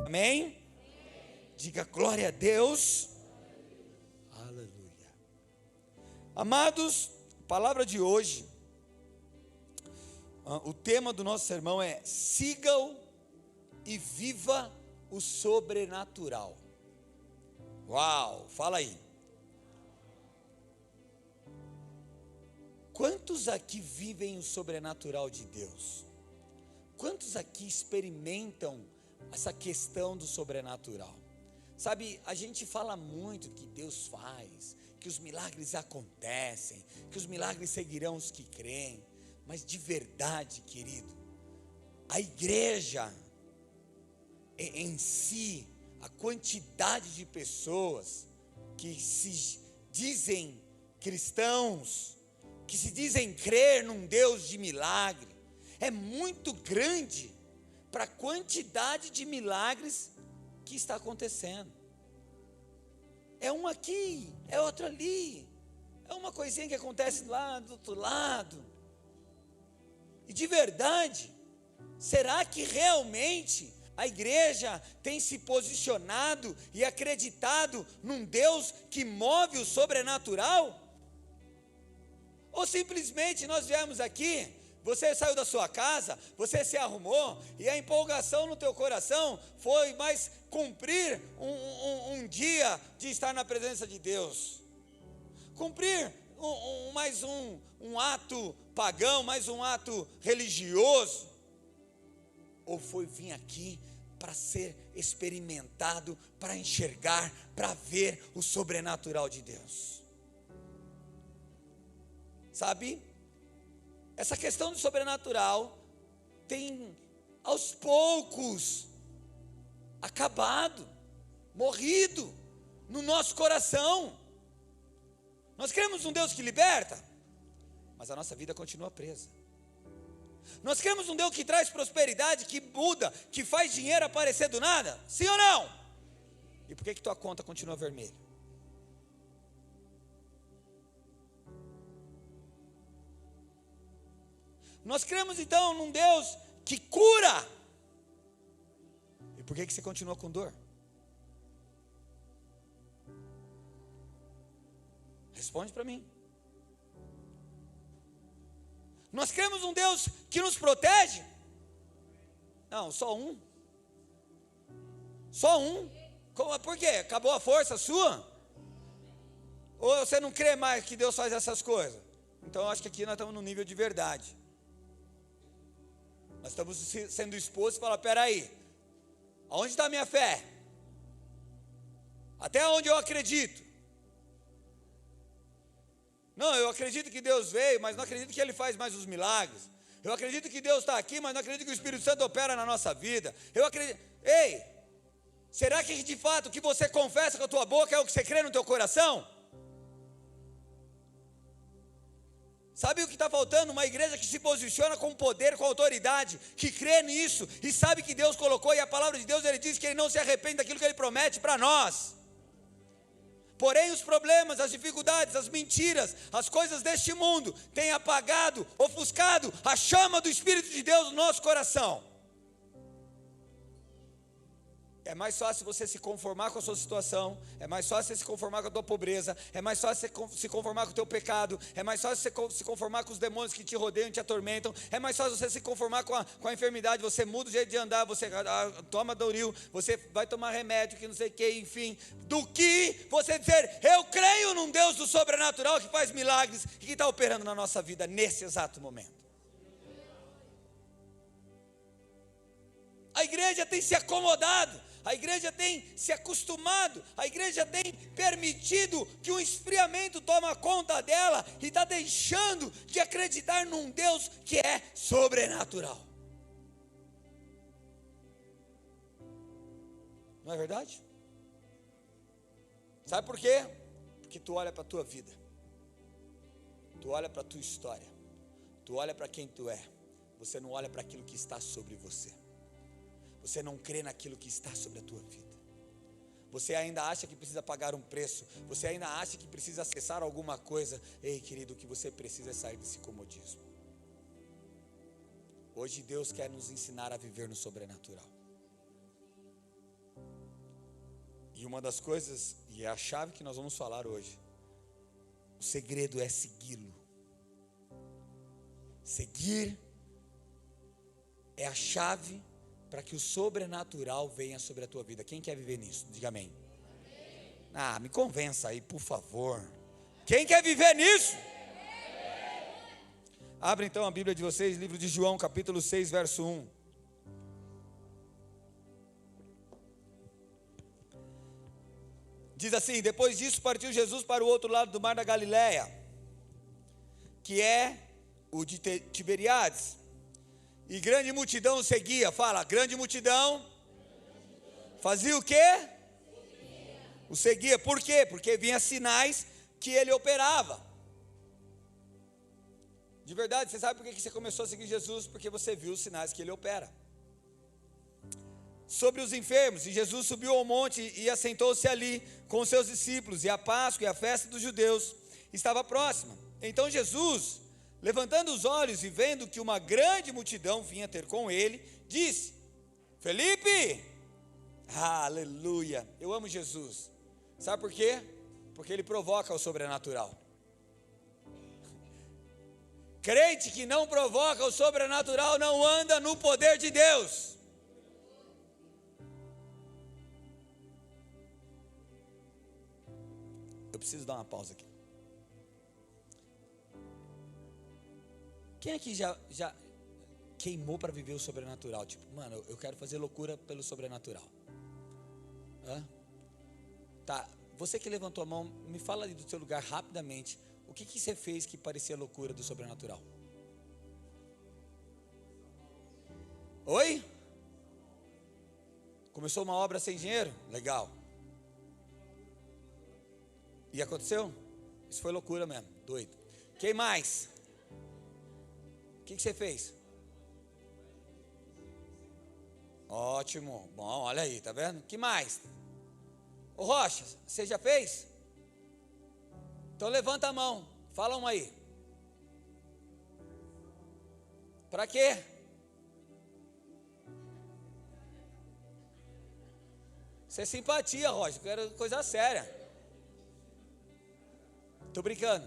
Amém? Diga glória a Deus. Aleluia. Amados, a palavra de hoje, o tema do nosso sermão é: sigam e viva o sobrenatural. Uau, fala aí. Quantos aqui vivem o sobrenatural de Deus? Quantos aqui experimentam essa questão do sobrenatural? Sabe, a gente fala muito que Deus faz, que os milagres acontecem, que os milagres seguirão os que creem, mas de verdade, querido, a igreja em si, a quantidade de pessoas que se dizem cristãos, que se dizem crer num Deus de milagre, é muito grande para a quantidade de milagres que está acontecendo. É um aqui, é outro ali, é uma coisinha que acontece lá do outro lado. E de verdade, será que realmente a igreja tem se posicionado e acreditado num Deus que move o sobrenatural? Ou simplesmente nós viemos aqui, você saiu da sua casa, você se arrumou, e a empolgação no teu coração foi mais cumprir um dia de estar na presença de Deus, cumprir mais um ato pagão, mais um ato religioso, ou foi vir aqui para ser experimentado, para enxergar, para ver o sobrenatural de Deus? Sabe, essa questão do sobrenatural tem aos poucos acabado, morrido no nosso coração. Nós cremos um Deus que liberta, mas a nossa vida continua presa. Nós cremos um Deus que traz prosperidade, que muda, que faz dinheiro aparecer do nada, sim ou não? E por que tua conta continua vermelha? Nós cremos então num Deus que cura. E por que você continua com dor? Responde para mim. Nós cremos num Deus que nos protege? Não, só um. Só um. Por quê? Acabou a força sua? Ou você não crê mais que Deus faz essas coisas? Então eu acho que aqui nós estamos no nível de verdade. Nós estamos sendo expostos e falar: peraí, aonde está a minha fé? Até onde eu acredito? Não, eu acredito que Deus veio, mas não acredito que Ele faz mais os milagres. Eu acredito que Deus está aqui, mas não acredito que o Espírito Santo opera na nossa vida. Eu acredito. Ei, será que de fato o que você confessa com a tua boca é o que você crê no teu coração? Sabe o que está faltando? Uma igreja que se posiciona com poder, com autoridade, que crê nisso e sabe que Deus colocou, e a palavra de Deus, Ele diz que Ele não se arrepende daquilo que Ele promete para nós. Porém os problemas, as dificuldades, as mentiras, as coisas deste mundo têm apagado, ofuscado a chama do Espírito de Deus no nosso coração. É mais fácil você se conformar com a sua situação, é mais fácil você se conformar com a tua pobreza, é mais fácil você se conformar com o teu pecado, é mais fácil você se conformar com os demônios que te rodeiam, te atormentam, é mais fácil você se conformar com a enfermidade, você muda o jeito de andar, você toma Doril, você vai tomar remédio, que não sei o que, enfim, do que você dizer: eu creio num Deus do sobrenatural que faz milagres e que está operando na nossa vida nesse exato momento. A igreja tem se acomodado, a igreja tem se acostumado, a igreja tem permitido que o esfriamento toma conta dela e está deixando de acreditar num Deus que é sobrenatural. Não é verdade? Sabe por quê? Porque tu olha para a tua vida, tu olha para a tua história, tu olha para quem tu é, você não olha para aquilo que está sobre você. Você não crê naquilo que está sobre a tua vida. Você ainda acha que precisa pagar um preço. Você ainda acha que precisa acessar alguma coisa. Ei, querido, o que você precisa é sair desse comodismo. Hoje Deus quer nos ensinar a viver no sobrenatural. E uma das coisas, e é a chave que nós vamos falar hoje, o segredo é segui-lo. Seguir é a chave para que o sobrenatural venha sobre a tua vida. Quem quer viver nisso? Diga amém. Ah, me convença aí, por favor. Quem quer viver nisso? Abre então a Bíblia de vocês, livro de João, capítulo 6, verso 1. Diz assim: depois disso partiu Jesus para o outro lado do mar da Galileia, que é o de Tiberíades, e grande multidão o seguia. Fala, grande multidão fazia o quê? O seguia. Por quê? Porque vinha sinais que ele operava. De verdade, você sabe por que você começou a seguir Jesus? Porque você viu os sinais que ele opera. Sobre os enfermos, e Jesus subiu ao monte e assentou-se ali com os seus discípulos, e a Páscoa e a festa dos judeus estava próxima. Então Jesus, levantando os olhos e vendo que uma grande multidão vinha ter com ele, disse: Felipe, aleluia, eu amo Jesus. Sabe por quê? Porque ele provoca o sobrenatural. Crente que não provoca o sobrenatural não anda no poder de Deus. Eu preciso dar uma pausa aqui. Quem aqui já queimou para viver o sobrenatural? Tipo, mano, eu quero fazer loucura pelo sobrenatural. Hã? Tá, você que levantou a mão, me fala ali do seu lugar rapidamente. O que você fez que parecia loucura do sobrenatural? Oi? Começou uma obra sem dinheiro? Legal. E aconteceu? Isso foi loucura mesmo, doido. Quem mais? O que você fez? Ótimo, bom, olha aí, tá vendo? Que mais? Ô Rocha, você já fez? Então levanta a mão, fala uma aí. Para quê? Isso é simpatia, Rocha, eu quero coisa séria. Tô brincando.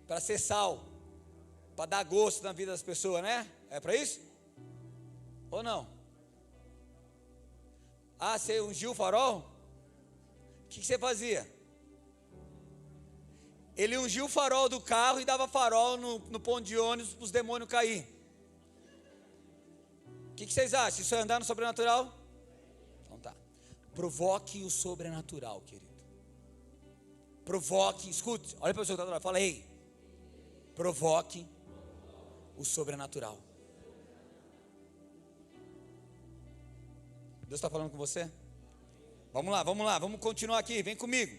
Para ser sal, para dar gosto na vida das pessoas, né? É para isso? Ou não? Ah, você ungiu o farol? O que você fazia? Ele ungiu o farol do carro e dava farol no ponto de ônibus para os demônios cair. O que vocês acham? Isso é andar no sobrenatural? Então tá. Provoque o sobrenatural, querido. Provoque, escute, olha para o sobrenatural, fala, ei, provoque o sobrenatural. Deus está falando com você? Vamos lá, vamos continuar aqui, vem comigo.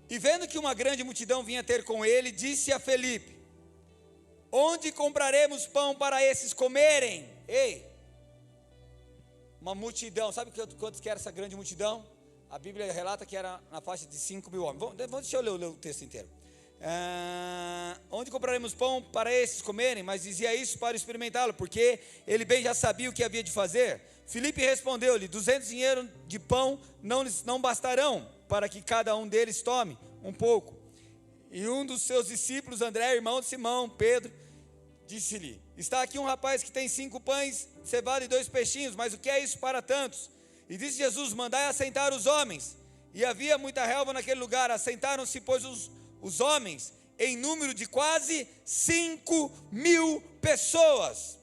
E vendo que uma grande multidão vinha ter com ele, disse a Felipe: onde compraremos pão para esses comerem? Ei, uma multidão, sabe quantos que era essa grande multidão? A Bíblia relata que era na faixa de 5.000 homens. Deixa eu ler o texto inteiro. Onde compraremos pão para esses comerem? Mas dizia isso para experimentá-lo, porque ele bem já sabia o que havia de fazer. Filipe respondeu-lhe: 200 dinheiros de pão não bastarão para que cada um deles tome um pouco. E um dos seus discípulos, André, irmão de Simão, Pedro, disse-lhe: está aqui um rapaz que tem 5 pães de cevada e 2 peixinhos, mas o que é isso para tantos? E disse Jesus: mandai assentar os homens. E havia muita relva naquele lugar. Assentaram-se, pois, os homens, em número de quase 5.000 pessoas.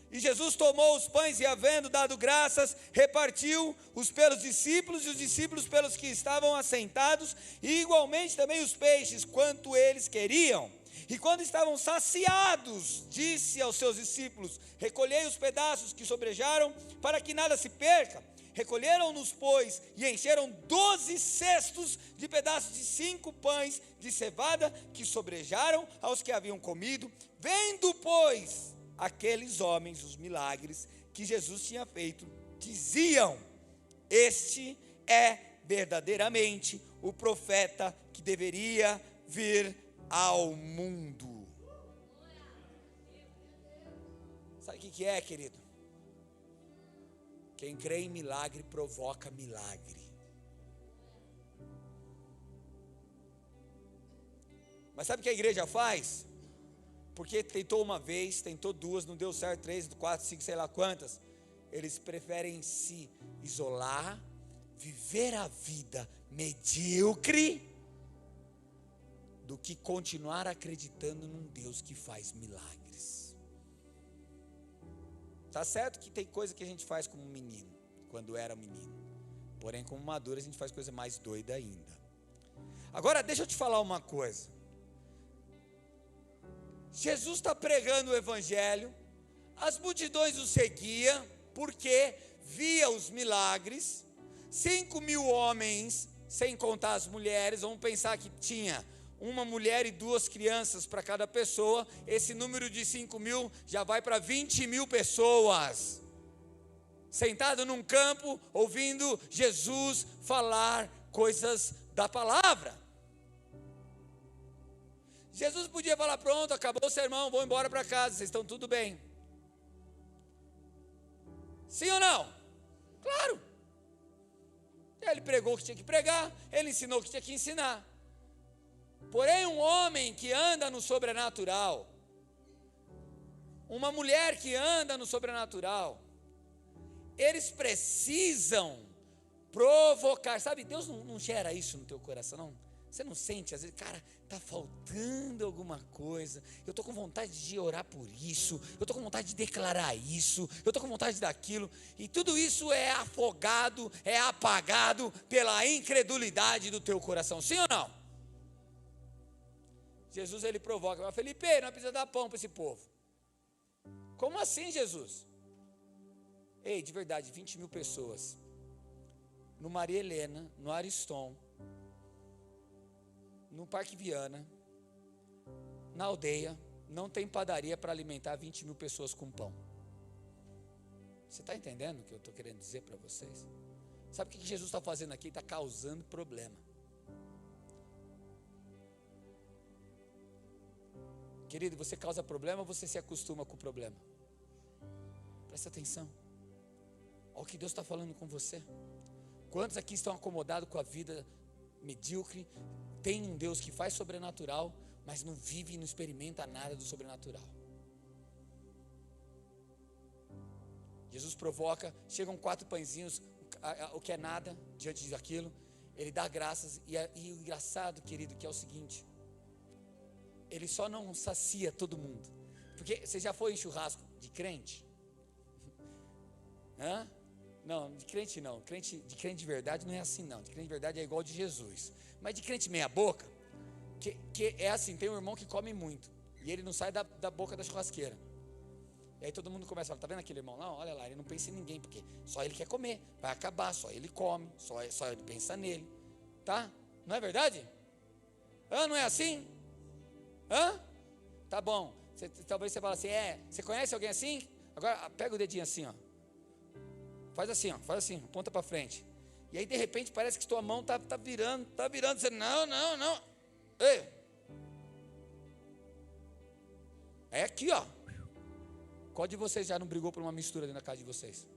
E Jesus tomou os pães e, havendo dado graças, repartiu-os pelos discípulos, e os discípulos pelos que estavam assentados, e igualmente também os peixes, quanto eles queriam. E quando estavam saciados, disse aos seus discípulos: recolhei os pedaços que sobrejaram, para que nada se perca. Recolheram-nos, pois, e encheram 12 cestos de pedaços de 5 pães de cevada que sobrejaram aos que haviam comido. Vendo, pois, aqueles homens os milagres que Jesus tinha feito, diziam: este é verdadeiramente o profeta que deveria vir ao mundo. Sabe o que é, querido? Quem crê em milagre provoca milagre. Mas sabe o que a igreja faz? Porque tentou uma vez, tentou duas, não deu certo, 3, 4, 5, sei lá quantas. Eles preferem se isolar, viver a vida medíocre, do que continuar acreditando num Deus que faz milagres. Tá certo que tem coisa que a gente faz como menino, quando era menino. Porém, como maduro, a gente faz coisa mais doida ainda. Agora, deixa eu te falar uma coisa. Jesus está pregando o evangelho, as multidões o seguiam, porque via os milagres, 5.000 homens, sem contar as mulheres, vamos pensar que tinha uma mulher e 2 crianças para cada pessoa, esse número de 5.000 já vai para 20.000 pessoas, sentado num campo, ouvindo Jesus falar coisas da palavra. Jesus podia falar, pronto, acabou o sermão, vou embora para casa, vocês estão tudo bem. Sim ou não? Claro. Ele pregou o que tinha que pregar, ele ensinou o que tinha que ensinar. Porém, um homem que anda no sobrenatural, uma mulher que anda no sobrenatural, eles precisam provocar, sabe, Deus não gera isso no teu coração, não? Você não sente, às vezes, cara, está faltando alguma coisa, eu estou com vontade de orar por isso, eu estou com vontade de declarar isso, eu estou com vontade daquilo, e tudo isso é afogado, é apagado pela incredulidade do teu coração, sim ou não? Jesus, ele provoca, mas Felipe, não precisa dar pão para esse povo. Como assim, Jesus? Ei, de verdade, 20.000 pessoas, no Maria Helena, no Ariston, no Parque Viana, na aldeia, não tem padaria para alimentar 20.000 pessoas com pão. Você está entendendo o que eu estou querendo dizer para vocês? Sabe o que Jesus está fazendo aqui? Está causando problema. Querido, você causa problema ou você se acostuma com o problema? Presta atenção. Olha o que Deus está falando com você. Quantos aqui estão acomodados com a vida medíocre? Tem um Deus que faz sobrenatural, mas não vive e não experimenta nada do sobrenatural. Jesus provoca, chegam 4 pãezinhos, o que é nada diante daquilo, ele dá graças, e o engraçado, querido, que é o seguinte, ele só não sacia todo mundo, porque você já foi em churrasco de crente? Hã? Não, de crente não, de crente de verdade não é assim não, de crente de verdade é igual de Jesus, mas de crente meia boca, que é assim, tem um irmão que come muito, e ele não sai da boca da churrasqueira, e aí todo mundo começa a falar, tá vendo aquele irmão lá, olha lá, ele não pensa em ninguém, porque só ele quer comer, vai acabar, só ele come, só ele pensa nele, tá? Não é verdade? Não é assim? Tá bom, talvez você fale assim, você conhece alguém assim? Agora pega o dedinho assim, ó. Faz assim, aponta para frente. E aí de repente parece que tua mão tá virando, você não. Ei. É aqui, ó. Qual de vocês já não brigou por uma mistura dentro da casa de vocês?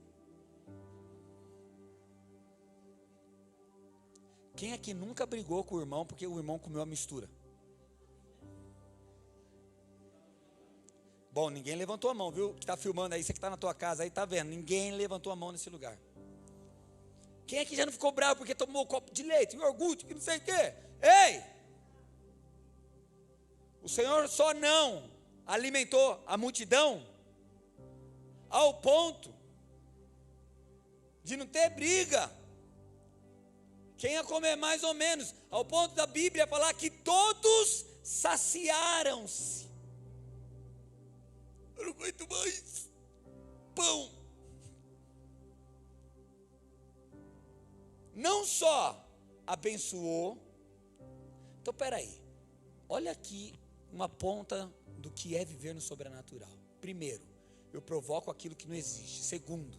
Quem aqui nunca brigou com o irmão porque o irmão comeu a mistura? Bom, ninguém levantou a mão, viu? Que está filmando aí, você que está na tua casa aí, está vendo? Ninguém levantou a mão nesse lugar. Quem aqui já não ficou bravo porque tomou um copo de leite, iogurte, que não sei o quê? Ei! O Senhor só não alimentou a multidão ao ponto de não ter briga. Quem ia comer mais ou menos, ao ponto da Bíblia falar que todos saciaram-se. Eu não aguento mais pão. Não só abençoou. Então peraí, olha aqui uma ponta do que é viver no sobrenatural. Primeiro, eu provoco aquilo que não existe. Segundo,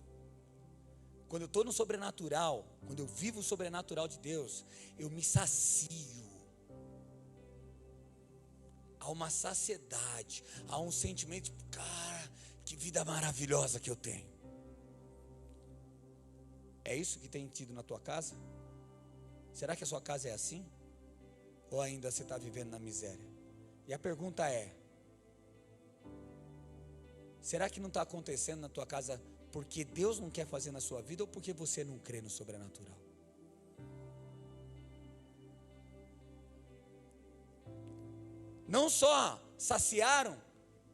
quando eu estou no sobrenatural, quando eu vivo o sobrenatural de Deus, eu me sacio. Há uma saciedade, há um sentimento, cara, que vida maravilhosa que eu tenho. É isso que tem tido na tua casa? Será que a sua casa é assim? Ou ainda você está vivendo na miséria? E a pergunta é: será que não está acontecendo na tua casa porque Deus não quer fazer na sua vida ou porque você não crê no sobrenatural? Não só saciaram,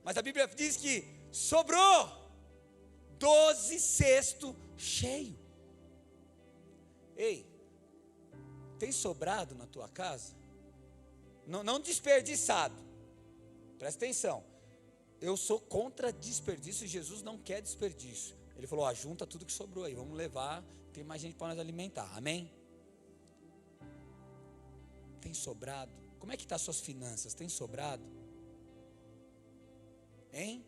mas a Bíblia diz que sobrou 12 cestos cheios. Ei, tem sobrado na tua casa? Não desperdiçado. Presta atenção. Eu sou contra desperdício e Jesus não quer desperdício. Ele falou: junta tudo que sobrou aí, vamos levar, tem mais gente para nós alimentar, amém? Tem sobrado? Como é que estão as suas finanças? Tem sobrado? Hein?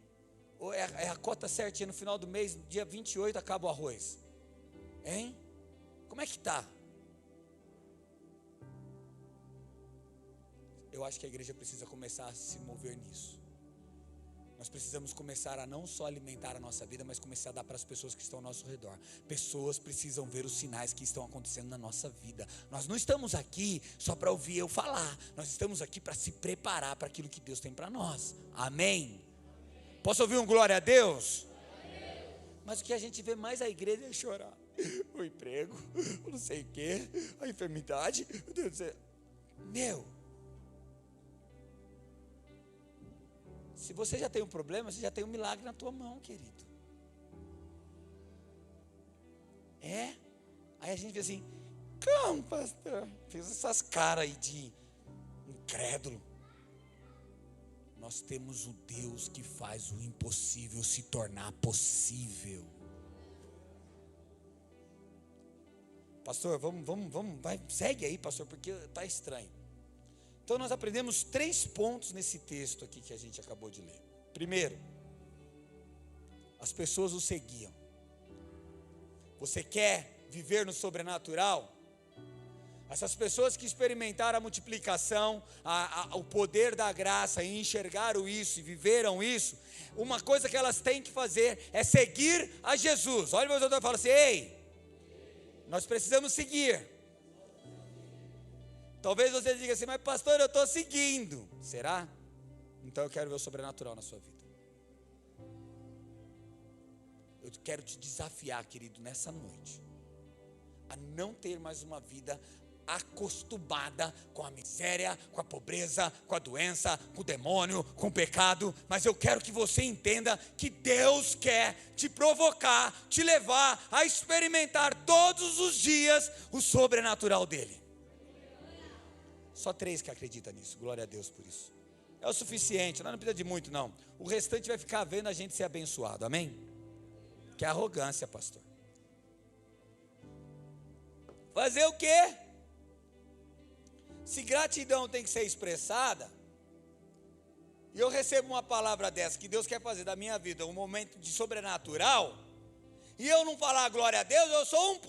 Ou é a cota certinha no final do mês, dia 28 acaba o arroz? Hein? Como é que está? Eu acho que a igreja precisa começar a se mover nisso. Nós precisamos começar a não só alimentar a nossa vida, mas começar a dar para as pessoas que estão ao nosso redor. Pessoas precisam ver os sinais que estão acontecendo na nossa vida. Nós não estamos aqui só para ouvir eu falar. Nós estamos aqui para se preparar para aquilo que Deus tem para nós. Amém? Posso ouvir um glória a Deus? Mas o que a gente vê mais a igreja é chorar. O emprego, o não sei o quê, a enfermidade. Meu, se você já tem um problema, você já tem um milagre na tua mão, querido. Aí a gente vê assim: como, pastor? Fez essas caras aí de incrédulo. Nós temos o Deus que faz o impossível se tornar possível. Pastor, vamos, vai, segue aí, pastor, porque está estranho. Então nós aprendemos 3 pontos nesse texto aqui que a gente acabou de ler. Primeiro, as pessoas o seguiam. Você quer viver no sobrenatural? Essas pessoas que experimentaram a multiplicação, o poder da graça e enxergaram isso e viveram isso, uma coisa que elas têm que fazer é seguir a Jesus. Olha o meu doutor e fala assim: ei, nós precisamos seguir. Talvez você diga assim: mas pastor, eu estou seguindo. Será? Então eu quero ver o sobrenatural na sua vida. Eu quero te desafiar, querido, nessa noite, a não ter mais uma vida acostumada com a miséria, com a pobreza, com a doença, com o demônio, com o pecado. Mas eu quero que você entenda que Deus quer te provocar, te levar a experimentar todos os dias o sobrenatural dele. Só 3 que acreditam nisso, glória a Deus por isso. É o suficiente, nós não precisa de muito não. O restante vai ficar vendo a gente ser abençoado, amém? Que é arrogância, pastor. Fazer o quê? Se gratidão tem que ser expressada, e eu recebo uma palavra dessa, que Deus quer fazer da minha vida um momento de sobrenatural, e eu não falar glória a Deus, eu sou um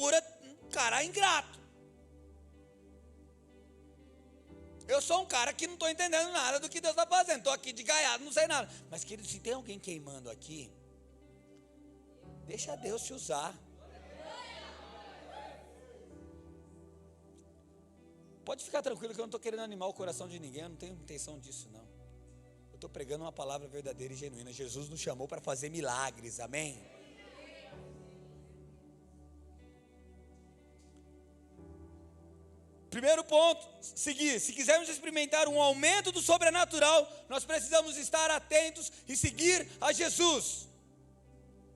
cara ingrato. Eu sou um cara que não estou entendendo nada do que Deus está fazendo. Estou aqui de gaiado, não sei nada. Mas querido, se tem alguém queimando aqui, deixa Deus te usar. Pode ficar tranquilo que eu não estou querendo animar o coração de ninguém. Eu não tenho intenção disso não. Eu estou pregando uma palavra verdadeira e genuína. Jesus nos chamou para fazer milagres, amém? Primeiro ponto, seguir. Se quisermos experimentar um aumento do sobrenatural, nós precisamos estar atentos e seguir a Jesus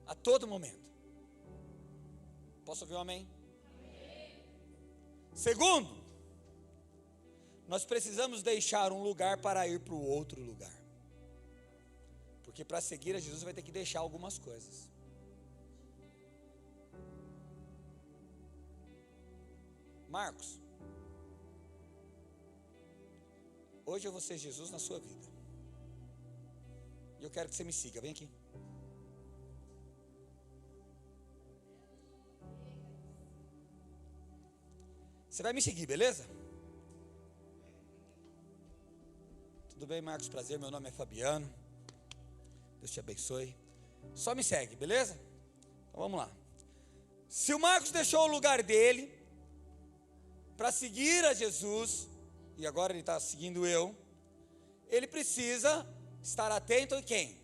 a todo momento. Posso ouvir um amém? Segundo, nós precisamos deixar um lugar para ir para o outro lugar. Porque para seguir a Jesus vai ter que deixar algumas coisas. Marcos, hoje eu vou ser Jesus na sua vida. E eu quero que você me siga, vem aqui. Você vai me seguir, beleza? Tudo bem, Marcos? Prazer, meu nome é Fabiano. Deus te abençoe. Só me segue, beleza? Então vamos lá. Se o Marcos deixou o lugar dele para seguir a Jesus, e agora ele está seguindo eu, ele precisa estar atento em quem?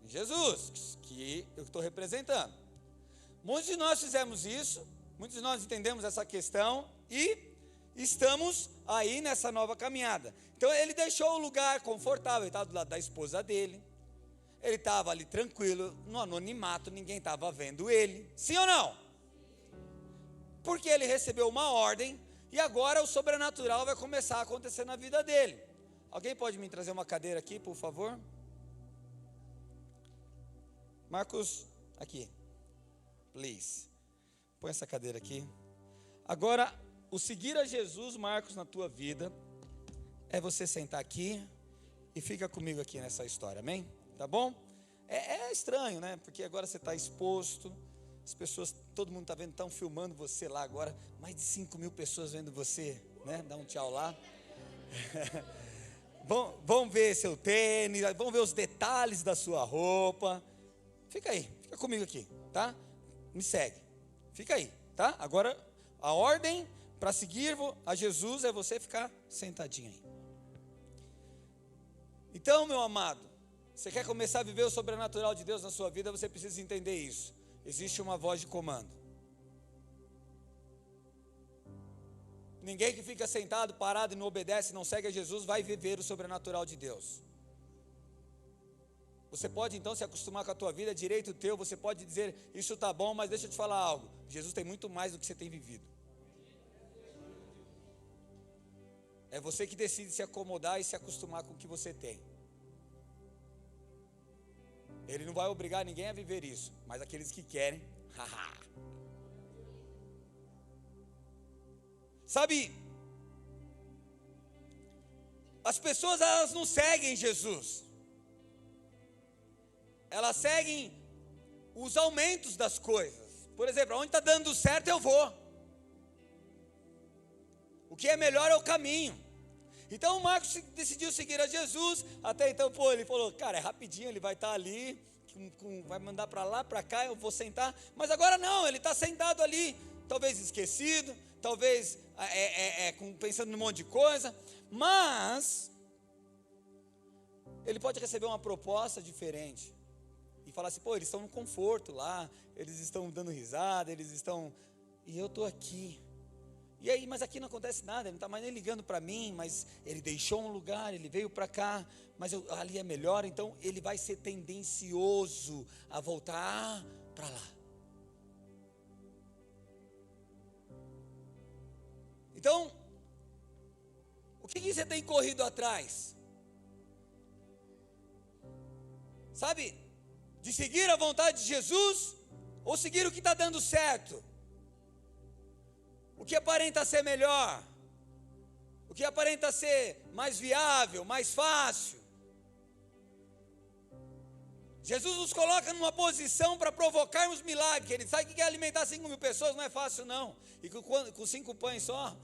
Em Jesus, que eu estou representando. Muitos de nós fizemos isso, muitos de nós entendemos essa questão e estamos aí nessa nova caminhada. Então ele deixou o lugar confortável, ele estava do lado da esposa dele, ele estava ali tranquilo, no anonimato, ninguém estava vendo ele, sim ou não? Porque ele recebeu uma ordem e agora o sobrenatural vai começar a acontecer na vida dele. Alguém pode me trazer uma cadeira aqui, por favor? Marcos, aqui, please, põe essa cadeira aqui. Agora, o seguir a Jesus, Marcos, na tua vida, é você sentar aqui e fica comigo aqui nessa história, amém? Tá bom? É estranho, né? Porque agora você está exposto, as pessoas, todo mundo está vendo, estão filmando você lá agora, mais de 5.000 pessoas vendo você, né? Dá um tchau lá. Vão ver seu tênis, vão ver os detalhes da sua roupa. Fica aí, fica comigo aqui, tá? Me segue, fica aí, tá? Agora, a ordem para seguir a Jesus é você ficar sentadinho aí. Então, meu amado, você quer começar a viver o sobrenatural de Deus na sua vida, você precisa entender isso. Existe uma voz de comando. Ninguém que fica sentado, parado e não obedece, não segue a Jesus, vai viver o sobrenatural de Deus. Você pode então se acostumar com a tua vida, é direito teu, você pode dizer, isso está bom, mas deixa eu te falar algo, Jesus tem muito mais do que você tem vivido. É você que decide se acomodar e se acostumar com o que você tem. Ele não vai obrigar ninguém a viver isso, mas aqueles que querem, sabe, as pessoas elas não seguem Jesus, elas seguem os aumentos das coisas. Por exemplo, onde está dando certo eu vou, o que é melhor é o caminho. Então o Marcos decidiu seguir a Jesus. Até então, ele falou, cara, é rapidinho, ele vai estar ali, vai mandar para lá, para cá, eu vou sentar. Mas agora não, ele está sentado ali, talvez esquecido, talvez pensando num monte de coisa, mas ele pode receber uma proposta diferente e falar assim, eles estão no conforto lá, eles estão dando risada, e eu estou aqui. E aí, mas aqui não acontece nada, ele não está mais nem ligando para mim, mas ele deixou um lugar, ele veio para cá, mas ali é melhor, então ele vai ser tendencioso a voltar para lá. Então, o que você tem corrido atrás? Sabe, de seguir a vontade de Jesus, ou seguir o que está dando certo? O que aparenta ser melhor? O que aparenta ser mais viável, mais fácil? Jesus nos coloca numa posição para provocarmos milagres. Ele sabe que alimentar 5.000 pessoas não é fácil não. E com 5 pães só.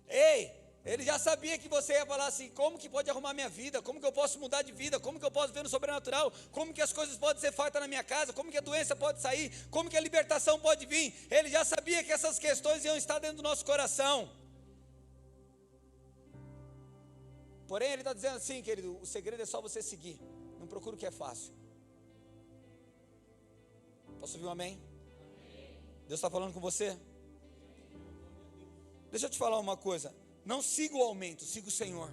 Ei, ele já sabia que você ia falar assim, como que pode arrumar minha vida? Como que eu posso mudar de vida? Como que eu posso ver no sobrenatural? Como que as coisas podem ser fartas na minha casa? Como que a doença pode sair? Como que a libertação pode vir? Ele já sabia que essas questões iam estar dentro do nosso coração. Porém, ele está dizendo assim, querido, o segredo é só você seguir. Não procura o que é fácil. Posso ouvir um amém? Deus está falando com você? Deixa eu te falar uma coisa. Não siga o aumento, siga o Senhor.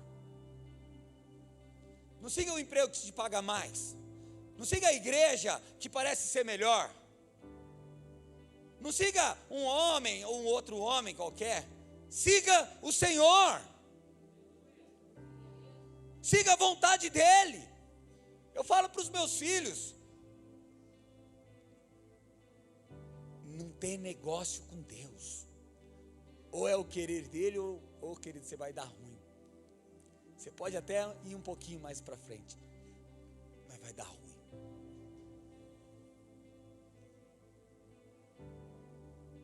Não siga o emprego que te paga mais. Não siga a igreja que parece ser melhor. Não siga um homem ou um outro homem qualquer. Siga o Senhor. Siga a vontade dEle. Eu falo para os meus filhos. Não tem negócio com Deus. Ou é o querer dEle ou querido, você vai dar ruim. Você pode até ir um pouquinho mais para frente, mas vai dar ruim.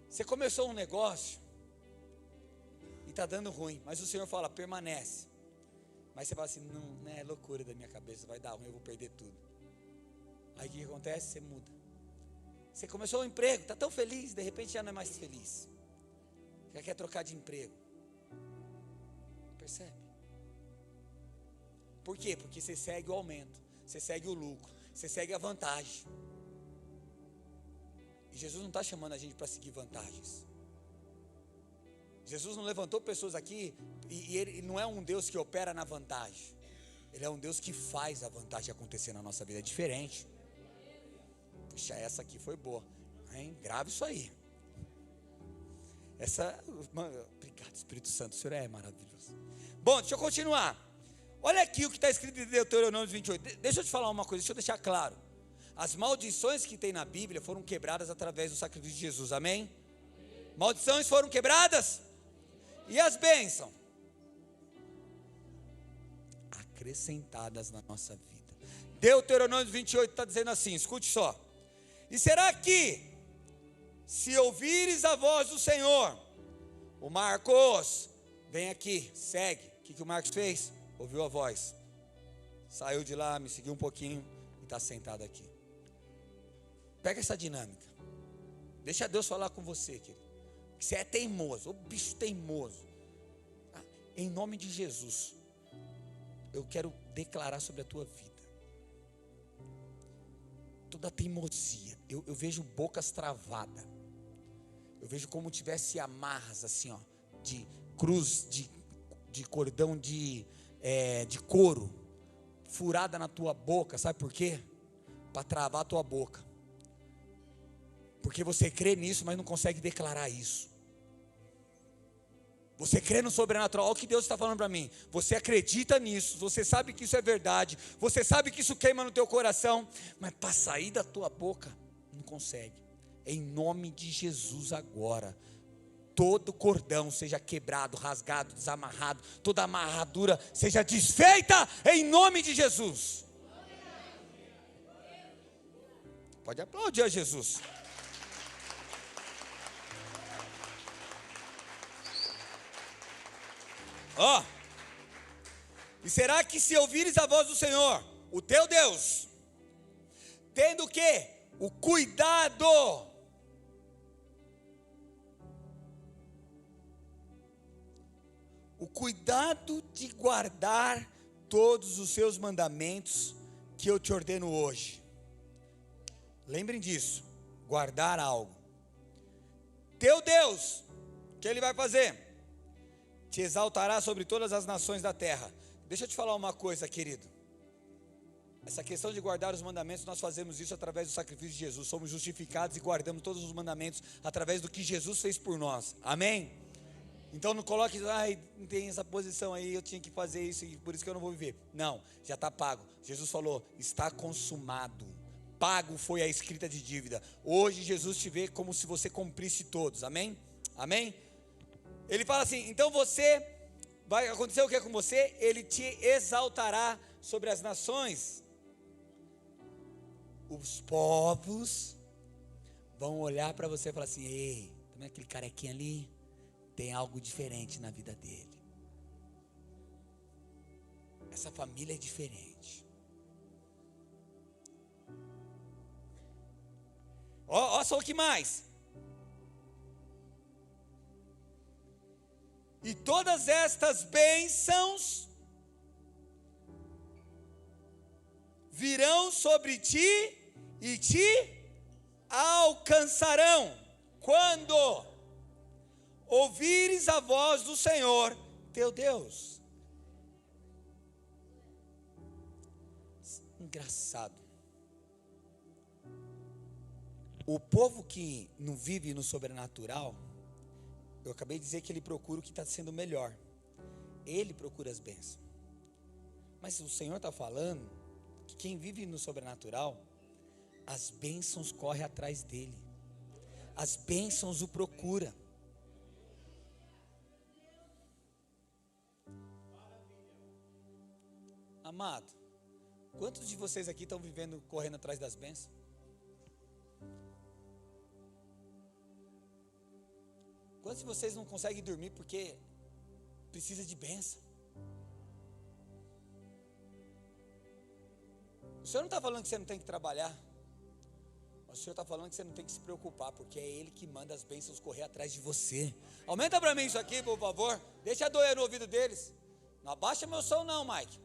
Você começou um negócio e está dando ruim, mas o Senhor fala, permanece. Mas você fala assim, não é loucura da minha cabeça, vai dar ruim, eu vou perder tudo. Aí o que acontece? Você muda. Você começou um emprego, está tão feliz, de repente já não é mais feliz. Já quer trocar de emprego. Percebe? Por quê? Porque você segue o aumento, você segue o lucro, você segue a vantagem. E Jesus não está chamando a gente para seguir vantagens. Jesus não levantou pessoas aqui, e Ele não é um Deus que opera na vantagem. Ele é um Deus que faz a vantagem acontecer na nossa vida, é diferente. Puxa, essa aqui foi boa, hein? Grave isso aí. Obrigado, Espírito Santo, o Senhor é maravilhoso. Bom, deixa eu continuar. Olha aqui o que está escrito em Deuteronômio 28. Deixa eu te falar uma coisa, deixa eu deixar claro. As maldições que tem na Bíblia foram quebradas através do sacrifício de Jesus, amém? Maldições foram quebradas? E as bênçãos? Acrescentadas na nossa vida. Deuteronômio 28 está dizendo assim, escute só. E será que, se ouvires a voz do Senhor, o Marcos, vem aqui, segue. O que o Marcos fez? Ouviu a voz, saiu de lá, me seguiu um pouquinho e está sentado aqui. Pega essa dinâmica, deixa Deus falar com você, querido. Você é teimoso, o bicho teimoso. Em nome de Jesus, eu quero declarar sobre a tua vida. Toda teimosia, eu vejo bocas travadas. Eu vejo como tivesse amarras assim, ó, de cruz, de cordão de couro, furada na tua boca. Sabe por quê? Para travar a tua boca. Porque você crê nisso, mas não consegue declarar isso. Você crê no sobrenatural. Olha o que Deus está falando para mim. Você acredita nisso, você sabe que isso é verdade, você sabe que isso queima no teu coração, mas para sair da tua boca, não consegue. Em nome de Jesus agora, todo cordão seja quebrado, rasgado, desamarrado, toda amarradura seja desfeita em nome de Jesus. Pode aplaudir a Jesus. Ó, e será que se ouvires a voz do Senhor, o teu Deus, tendo o quê? O cuidado de guardar todos os seus mandamentos que eu te ordeno hoje. Lembrem disso, guardar algo. Teu Deus, o que Ele vai fazer? Te exaltará sobre todas as nações da terra. Deixa eu te falar uma coisa, querido. Essa questão de guardar os mandamentos, nós fazemos isso através do sacrifício de Jesus. Somos justificados e guardamos todos os mandamentos através do que Jesus fez por nós. Amém? Então não coloque, não tem essa posição aí, eu tinha que fazer isso e por isso que eu não vou viver. Não, já está pago. Jesus falou, está consumado. Pago foi a escrita de dívida. Hoje Jesus te vê como se você cumprisse todos. Amém? Amém? Ele fala assim, então vai acontecer o que é com você? Ele te exaltará sobre as nações. Os povos vão olhar para você e falar assim, ei, tá vendo aquele carequinha ali? Tem algo diferente na vida dele. Essa família é diferente. Ó só o que mais. E todas estas bênçãos virão sobre ti e te alcançarão quando ouvires a voz do Senhor teu Deus. Engraçado. O povo que não vive no sobrenatural, eu acabei de dizer que ele procura o que está sendo melhor. Ele procura as bênçãos. Mas o Senhor está falando que quem vive no sobrenatural, as bênçãos correm atrás dele. As bênçãos o procura. Amado, quantos de vocês aqui estão vivendo, correndo atrás das bênçãos? Quantos de vocês não conseguem dormir porque precisa de bênção? O Senhor não está falando que você não tem que trabalhar. O Senhor está falando que você não tem que se preocupar, porque é Ele que manda as bênçãos correr atrás de você. Aumenta para mim isso aqui, por favor. Deixa doer no ouvido deles. Não abaixa meu som não, Mike.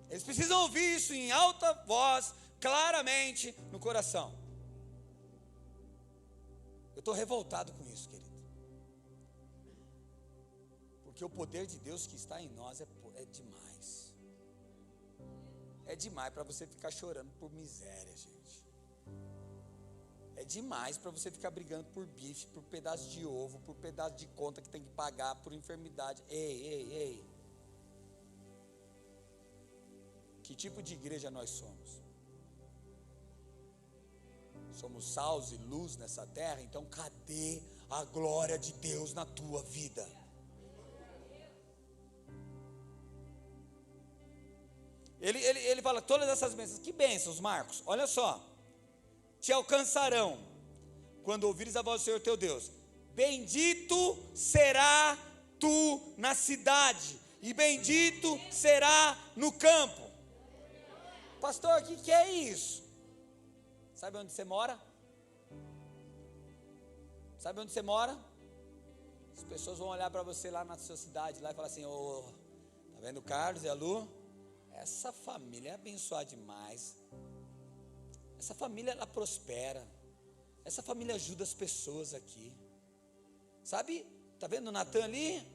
Eles precisam ouvir isso em alta voz, claramente no coração. Eu estou revoltado com isso, querido. Porque o poder de Deus que está em nós é demais. É demais para você ficar chorando por miséria, gente. É demais para você ficar brigando por bife, por pedaço de ovo, por pedaço de conta que tem que pagar, por enfermidade. Ei. Que tipo de igreja nós somos? Somos sal e luz nessa terra, então cadê a glória de Deus na tua vida? Ele fala todas essas bênçãos. Que bênçãos, Marcos? Olha só. Te alcançarão quando ouvires a voz do Senhor teu Deus. Bendito será tu na cidade, e bendito será no campo. Pastor, o que é isso? Sabe onde você mora? Sabe onde você mora? As pessoas vão olhar para você lá na sua cidade lá e falar assim: tá vendo o Carlos e a Lu? Essa família é abençoada demais. Essa família, ela prospera. Essa família ajuda as pessoas aqui. Sabe? Tá vendo o Natan ali?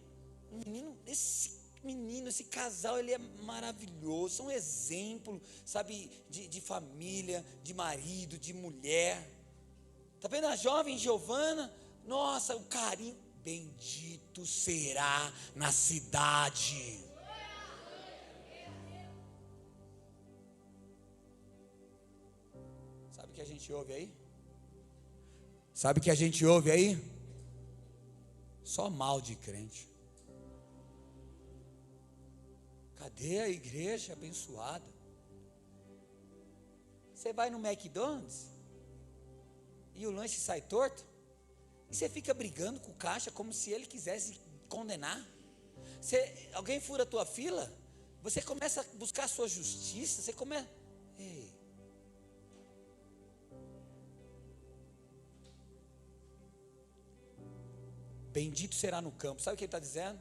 Esse casal, ele é maravilhoso. É um exemplo, sabe, de família, de marido, de mulher. Tá vendo a jovem Giovana? Nossa, o carinho. Bendito será na cidade. Sabe o que a gente ouve aí? Sabe o que a gente ouve aí? Só mal de crente. Cadê a igreja abençoada? Você vai no McDonald's e o lanche sai torto, e você fica brigando com o caixa como se ele quisesse condenar. Alguém fura a tua fila, você começa a buscar a sua justiça, você começa... Ei. Bendito será no campo. Sabe o que ele está dizendo?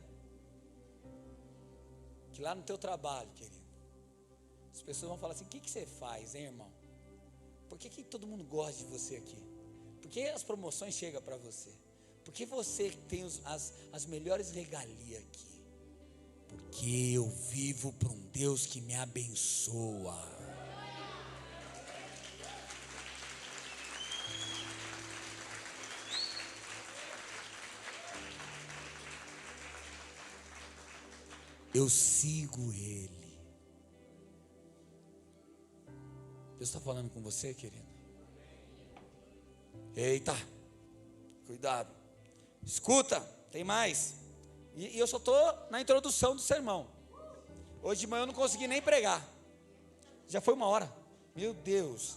Que lá no teu trabalho, querido, as pessoas vão falar assim: o que você faz, hein, irmão? Por que todo mundo gosta de você aqui? Por que as promoções chegam para você? Por que você tem as melhores regalias aqui? Porque eu vivo para um Deus que me abençoa. Eu sigo Ele. Deus está falando com você, querido? Eita, cuidado. Escuta, tem mais. E eu só estou na introdução do sermão. Hoje de manhã eu não consegui nem pregar. Já foi 1 hora. Meu Deus.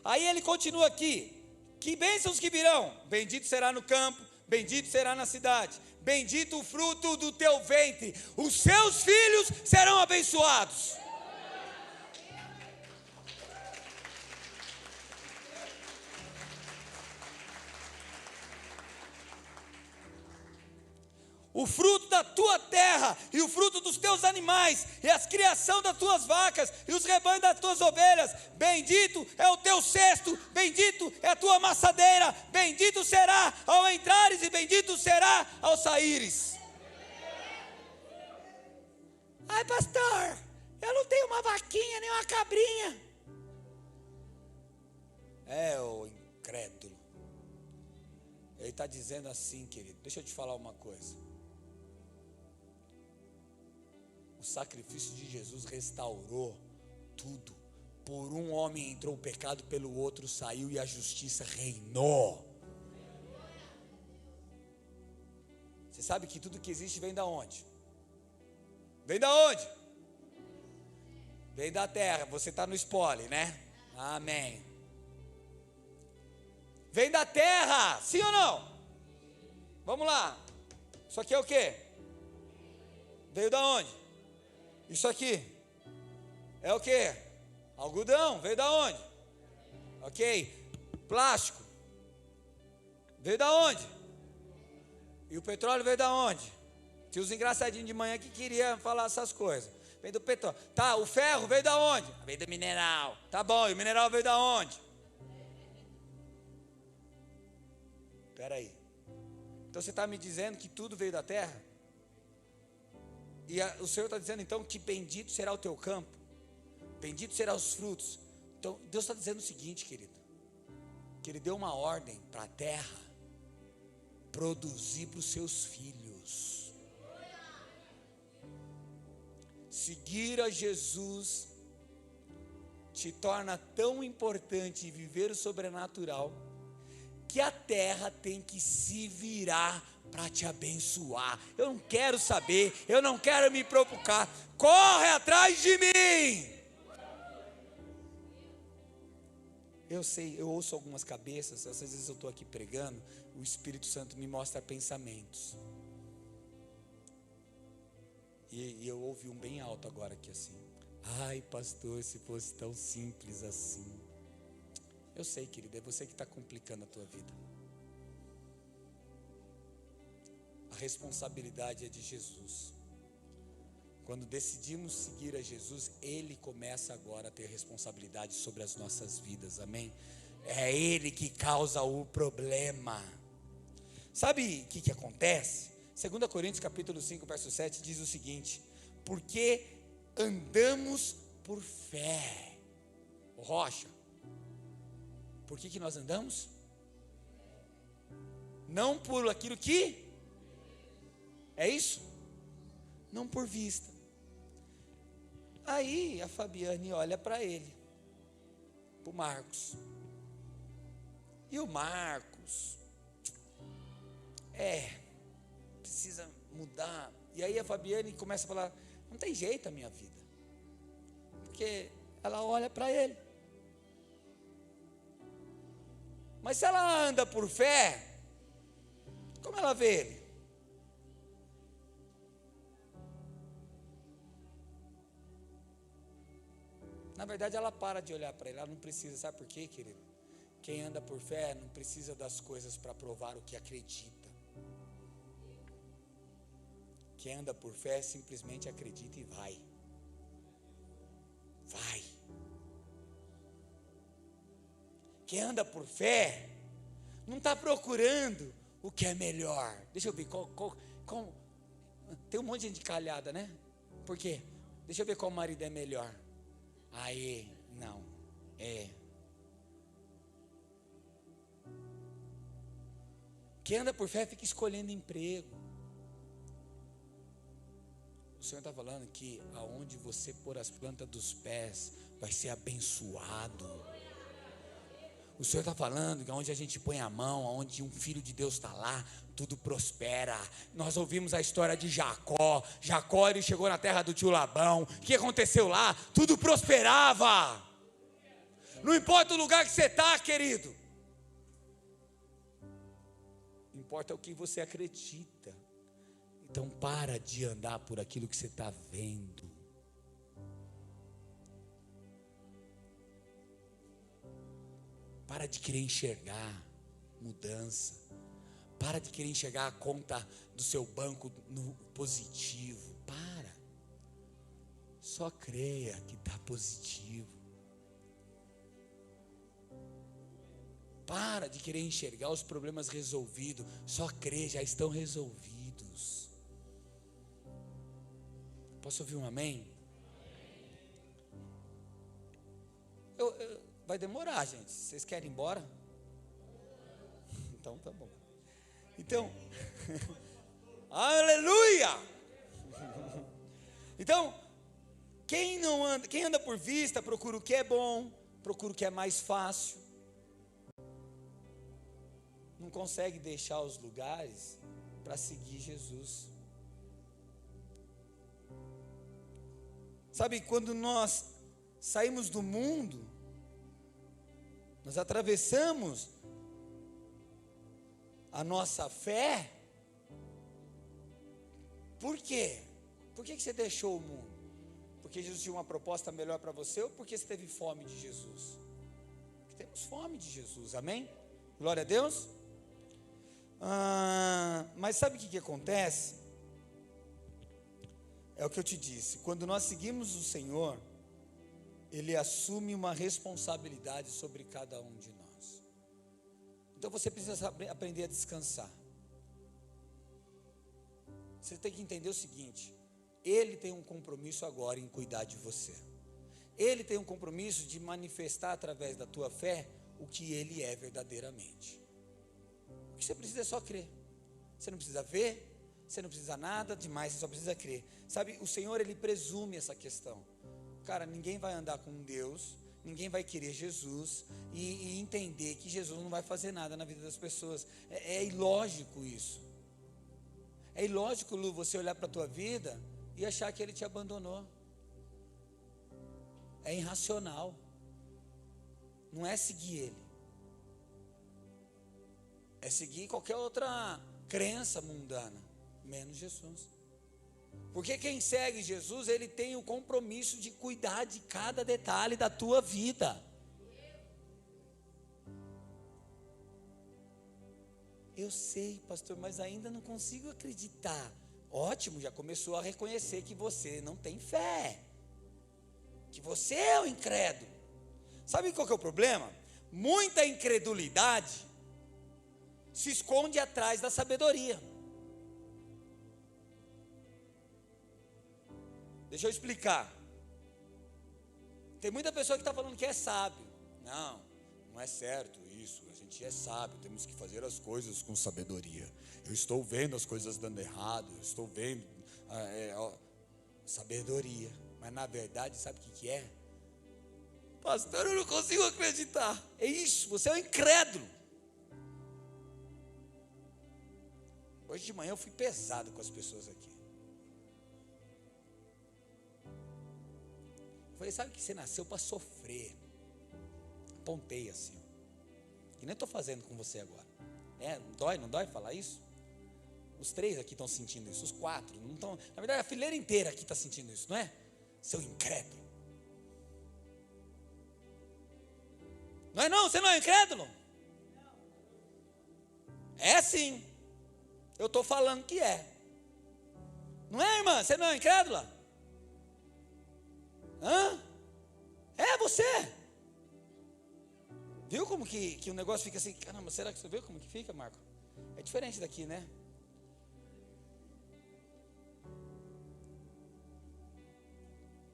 Aí ele continua aqui. Que bênçãos que virão. Bendito será no campo, bendito será na cidade. Bendito o fruto do teu ventre, os seus filhos serão abençoados. O fruto da tua terra e o fruto dos teus animais e a criação das tuas vacas e os rebanhos das tuas ovelhas, bendito é o teu cesto, bendito é a tua amassadeira, bendito será ao entrares e bendito será ao saíres. Ai, pastor, eu não tenho uma vaquinha nem uma cabrinha. Ô incrédulo. Ele está dizendo assim, querido, deixa eu te falar uma coisa. O sacrifício de Jesus restaurou tudo. Por um homem entrou o pecado, pelo outro saiu e a justiça reinou. Você sabe que tudo que existe vem da onde? Vem da onde? Vem da terra. Você está no spoiler, né? Amém. Vem da terra, sim ou não? Vamos lá. Isso aqui é o quê? Veio da onde? Isso aqui É o quê? Algodão, veio da onde? Ok. Plástico, veio da onde? E o petróleo veio da onde? Tinha os engraçadinhos de manhã que queriam falar essas coisas. Veio do petróleo. Tá, o ferro veio da onde? Veio do mineral. Tá bom, e o mineral veio da onde? Espera aí. Então você está me dizendo que tudo veio da terra? E o Senhor está dizendo então que bendito será o teu campo, bendito serão os frutos. Então Deus está dizendo o seguinte, querido, que Ele deu uma ordem para a terra produzir para os seus filhos. Seguir a Jesus te torna tão importante viver o sobrenatural, que a terra tem que se virar para te abençoar. Eu não quero saber, eu não quero me preocupar. Corre atrás de mim. Eu sei, eu ouço algumas cabeças, às vezes eu estou aqui pregando, o Espírito Santo me mostra pensamentos. E eu ouvi um bem alto agora aqui assim: ai pastor, se fosse tão simples assim. Eu sei, querido, é você que está complicando a tua vida. A responsabilidade é de Jesus. Quando decidimos seguir a Jesus, Ele começa agora a ter responsabilidade sobre as nossas vidas, amém? É Ele que causa o problema. Sabe o que acontece? 2 Coríntios capítulo 5, verso 7 diz o seguinte: porque andamos por fé. Rocha, por que nós andamos? Não por aquilo que é isso? Não por vista. Aí a Fabiane olha para ele, para o Marcos. E o Marcos precisa mudar. E aí a Fabiane começa a falar: não tem jeito a minha vida. Porque ela olha para ele. Mas se ela anda por fé, como ela vê ele? Na verdade ela para de olhar para ele, ela não precisa, sabe por quê, querido? Quem anda por fé não precisa das coisas para provar o que acredita. Quem anda por fé simplesmente acredita e vai. Vai. Quem anda por fé não está procurando o que é melhor. Deixa eu ver, tem um monte de gente calhada, né? Por quê? Deixa eu ver qual marido é melhor. Aí, não, Quem anda por fé fica escolhendo emprego. O Senhor está falando que aonde você pôr as plantas dos pés vai ser abençoado. O Senhor está falando que onde a gente põe a mão, onde um filho de Deus está lá, tudo prospera. Nós ouvimos a história de Jacó. Jacó, ele chegou na terra do tio Labão. O que aconteceu lá? Tudo prosperava. Não importa o lugar que você está, querido. Importa o que você acredita. Então para de andar por aquilo que você está vendo. Para de querer enxergar mudança. Para de querer enxergar a conta do seu banco no positivo. Para. Só creia que está positivo. Para de querer enxergar os problemas resolvidos. Só crê, já estão resolvidos. Posso ouvir um amém? Vai demorar, gente. Vocês querem ir embora? Então tá bom. Então, aleluia! Então, quem anda por vista, procura o que é bom, procura o que é mais fácil. Não consegue deixar os lugares para seguir Jesus. Sabe, quando nós saímos do mundo, nós atravessamos a nossa fé. Por quê? Por que você deixou o mundo? porque Jesus tinha uma proposta melhor para você ou porque você teve fome de Jesus? Porque temos fome de Jesus, amém? Glória a Deus. Mas sabe o que acontece? É o que eu te disse, quando nós seguimos o Senhor, Ele assume uma responsabilidade sobre cada um de nós. Então você precisa aprender a descansar. Você tem que entender o seguinte: Ele tem um compromisso agora em cuidar de você. Ele tem um compromisso de manifestar através da tua fé o que Ele é verdadeiramente. O que você precisa é só crer. Você não precisa ver, você não precisa nada demais, você só precisa crer. Sabe, o Senhor, Ele presume essa questão. Cara, ninguém vai andar com Deus, ninguém vai querer Jesus e entender que Jesus não vai fazer nada na vida das pessoas. É ilógico isso. É ilógico, Lu, você olhar para a tua vida e achar que Ele te abandonou. É irracional. Não é seguir Ele. É seguir qualquer outra crença mundana, menos Jesus. Porque quem segue Jesus, ele tem o compromisso de cuidar de cada detalhe da tua vida. Eu sei, pastor, mas ainda não consigo acreditar. Ótimo, já começou a reconhecer que você não tem fé, que você é o incrédulo. Sabe qual que é o problema? Muita incredulidade se esconde atrás da sabedoria. Deixa eu explicar. Tem muita pessoa que está falando que é sábio. Não, não é certo isso. A gente é sábio, temos que fazer as coisas com sabedoria. Eu estou vendo as coisas dando errado, eu estou vendo sabedoria. Mas na verdade, sabe o que é? Pastor, eu não consigo acreditar. É isso, você é um incrédulo. Hoje de manhã eu fui pesado com as pessoas aqui. Eu falei, sabe que você nasceu para sofrer? Apontei assim, e nem estou fazendo com você agora. Não dói falar isso? Os 3 aqui estão sentindo isso, os 4 não estão. Na verdade a fileira inteira aqui está sentindo isso, não é? Seu incrédulo. Não é não? Você não é incrédulo? É sim. Eu estou falando que é. Não é, irmã? Você não é incrédula? É você. Viu como que o negócio fica assim? Caramba, será que você viu como que fica, Marco? É diferente daqui, né?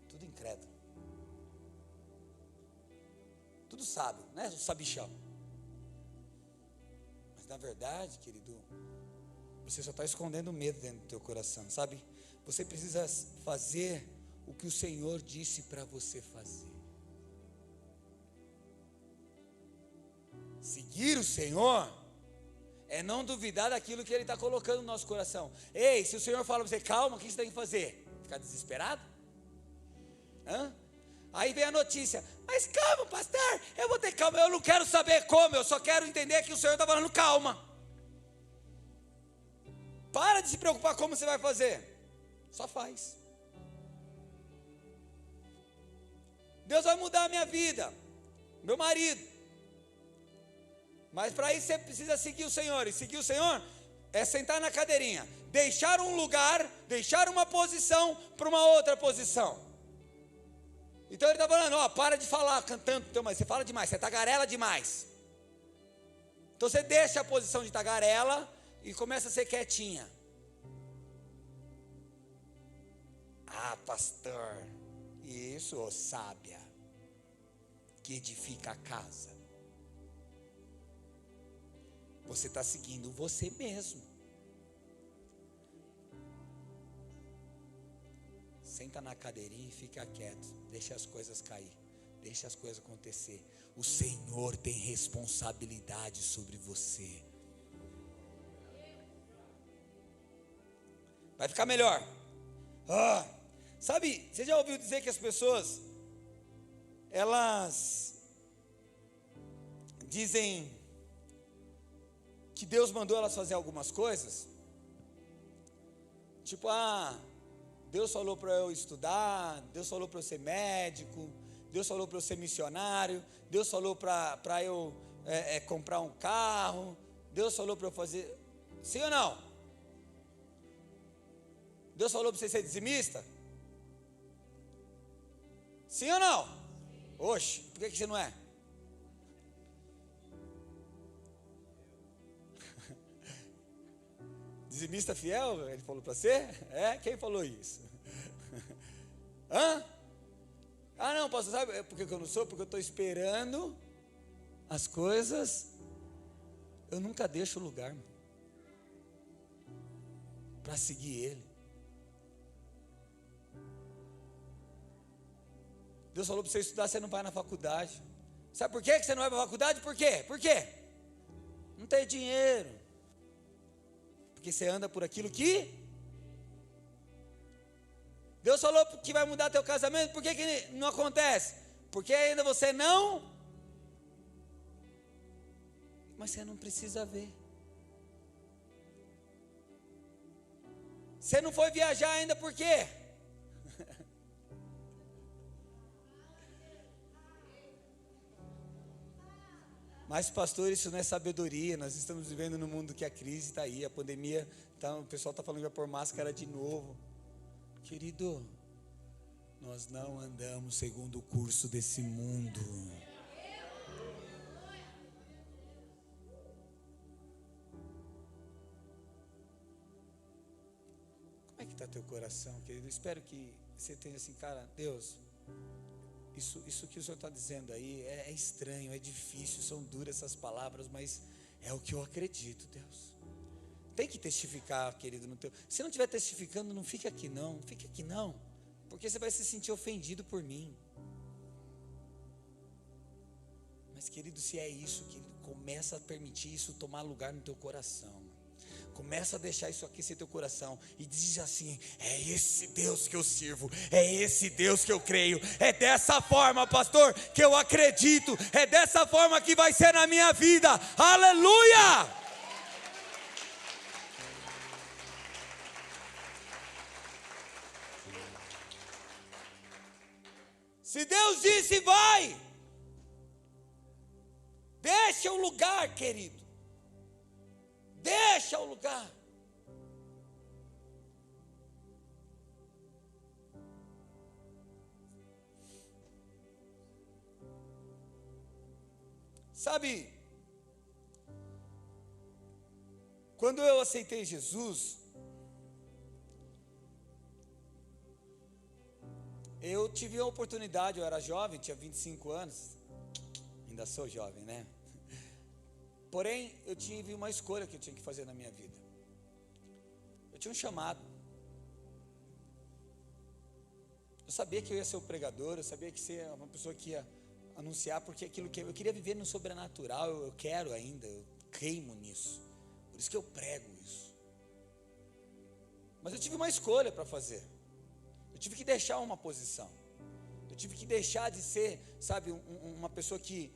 Tudo incrédulo. Tudo sábio, né? O sabichão. Mas na verdade, querido, você só está escondendo medo dentro do teu coração, sabe? Você precisa fazer o que o Senhor disse para você fazer. Seguir o Senhor é não duvidar daquilo que Ele está colocando no nosso coração. Ei, se o Senhor fala para você, calma, o que você tem que fazer? Ficar desesperado? Aí vem a notícia, mas calma, pastor, eu vou ter calma, eu não quero saber como, eu só quero entender que o Senhor está falando calma. Para de se preocupar como você vai fazer, só faz. Deus vai mudar a minha vida, meu marido. Mas para isso você precisa seguir o Senhor. E seguir o Senhor é sentar na cadeirinha, deixar um lugar, deixar uma posição para uma outra posição. Então ele está falando, para de falar cantando, mas você fala demais, você tagarela demais. Então você deixa a posição de tagarela e começa a ser quietinha. Pastor, isso, sábia, que edifica a casa. Você está seguindo você mesmo. Senta na cadeirinha e fica quieto. Deixa as coisas cair. Deixa as coisas acontecer. O Senhor tem responsabilidade sobre você. Vai ficar melhor. Sabe, você já ouviu dizer que as pessoas, elas dizem que Deus mandou elas fazer algumas coisas? Tipo, Deus falou para eu estudar, Deus falou para eu ser médico, Deus falou para eu ser missionário, Deus falou para eu comprar um carro, Deus falou para eu fazer, sim ou não? Deus falou para você ser dizimista? Sim ou não? Oxe, por que você não é? Dizimista fiel, ele falou para você? Quem falou isso? Hã? Ah não, pastor, sabe por que eu não sou? Porque eu estou esperando as coisas, eu nunca deixo o lugar para seguir Ele. Deus falou para você estudar, você não vai na faculdade. Sabe por que você não vai para a faculdade? Por quê? Por quê? Não tem dinheiro. Porque você anda por aquilo que... Deus falou que vai mudar teu casamento, por que não acontece? Porque ainda você não... Mas você não precisa ver. Você não foi viajar ainda por quê? Mas pastor, isso não é sabedoria, nós estamos vivendo num mundo que a crise está aí, a pandemia, o pessoal está falando que vai pôr máscara de novo. Querido, nós não andamos segundo o curso desse mundo. Como é que está teu coração, querido? Eu espero que você tenha assim, cara, Deus... Isso que o Senhor está dizendo aí é estranho, é difícil, são duras essas palavras, mas é o que eu acredito, Deus. Tem que testificar, querido, no teu. Se não estiver testificando, não fique aqui não, porque você vai se sentir ofendido por mim. Mas, querido, se é isso, querido, começa a permitir isso tomar lugar no teu coração. Começa a deixar isso aqui ser teu coração e diz assim: é esse Deus que eu sirvo, é esse Deus que eu creio, é dessa forma, pastor, que eu acredito, é dessa forma que vai ser na minha vida. Aleluia! Se Deus disse vai, deixa o lugar, querido. Deixa o lugar. Sabe, quando eu aceitei Jesus, eu tive a oportunidade, eu era jovem, tinha 25 anos, ainda sou jovem, né? Porém, eu tive uma escolha que eu tinha que fazer na minha vida. Eu tinha um chamado. Eu sabia que eu ia ser o pregador, eu sabia que ia ser uma pessoa que ia anunciar, porque aquilo que eu queria viver no sobrenatural, eu quero ainda, eu queimo nisso. Por isso que eu prego isso. Mas eu tive uma escolha para fazer. Eu tive que deixar uma posição. Eu tive que deixar de ser, sabe, uma pessoa que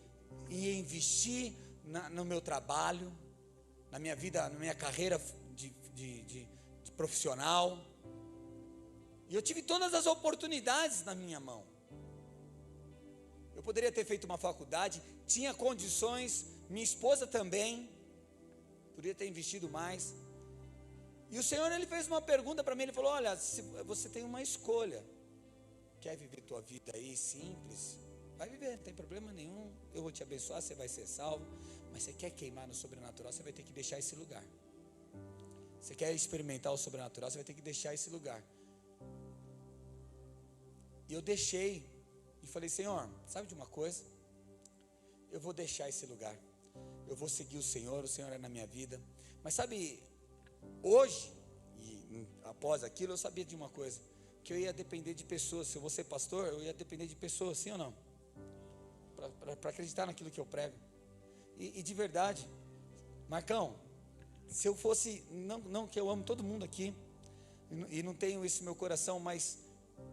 ia investir no meu trabalho, na minha vida, na minha carreira de profissional. E eu tive todas as oportunidades na minha mão. Eu poderia ter feito uma faculdade, tinha condições, minha esposa também, poderia ter investido mais. E o Senhor, Ele fez uma pergunta para mim, Ele falou: olha, se você tem uma escolha, quer viver tua vida aí simples? Vai viver, não tem problema nenhum, eu vou te abençoar, você vai ser salvo. Mas você quer queimar no sobrenatural, você vai ter que deixar esse lugar. Você quer experimentar o sobrenatural, você vai ter que deixar esse lugar. E eu deixei, e falei: Senhor, sabe de uma coisa? Eu vou deixar esse lugar, eu vou seguir o Senhor é na minha vida. Mas sabe, hoje, e após aquilo, eu sabia de uma coisa, que eu ia depender de pessoas. Se eu vou ser pastor, eu ia depender de pessoas, sim ou não? Para acreditar naquilo que eu prego. E de verdade, Marcão, se eu fosse, não que eu amo todo mundo aqui, e não tenho isso no meu coração, mas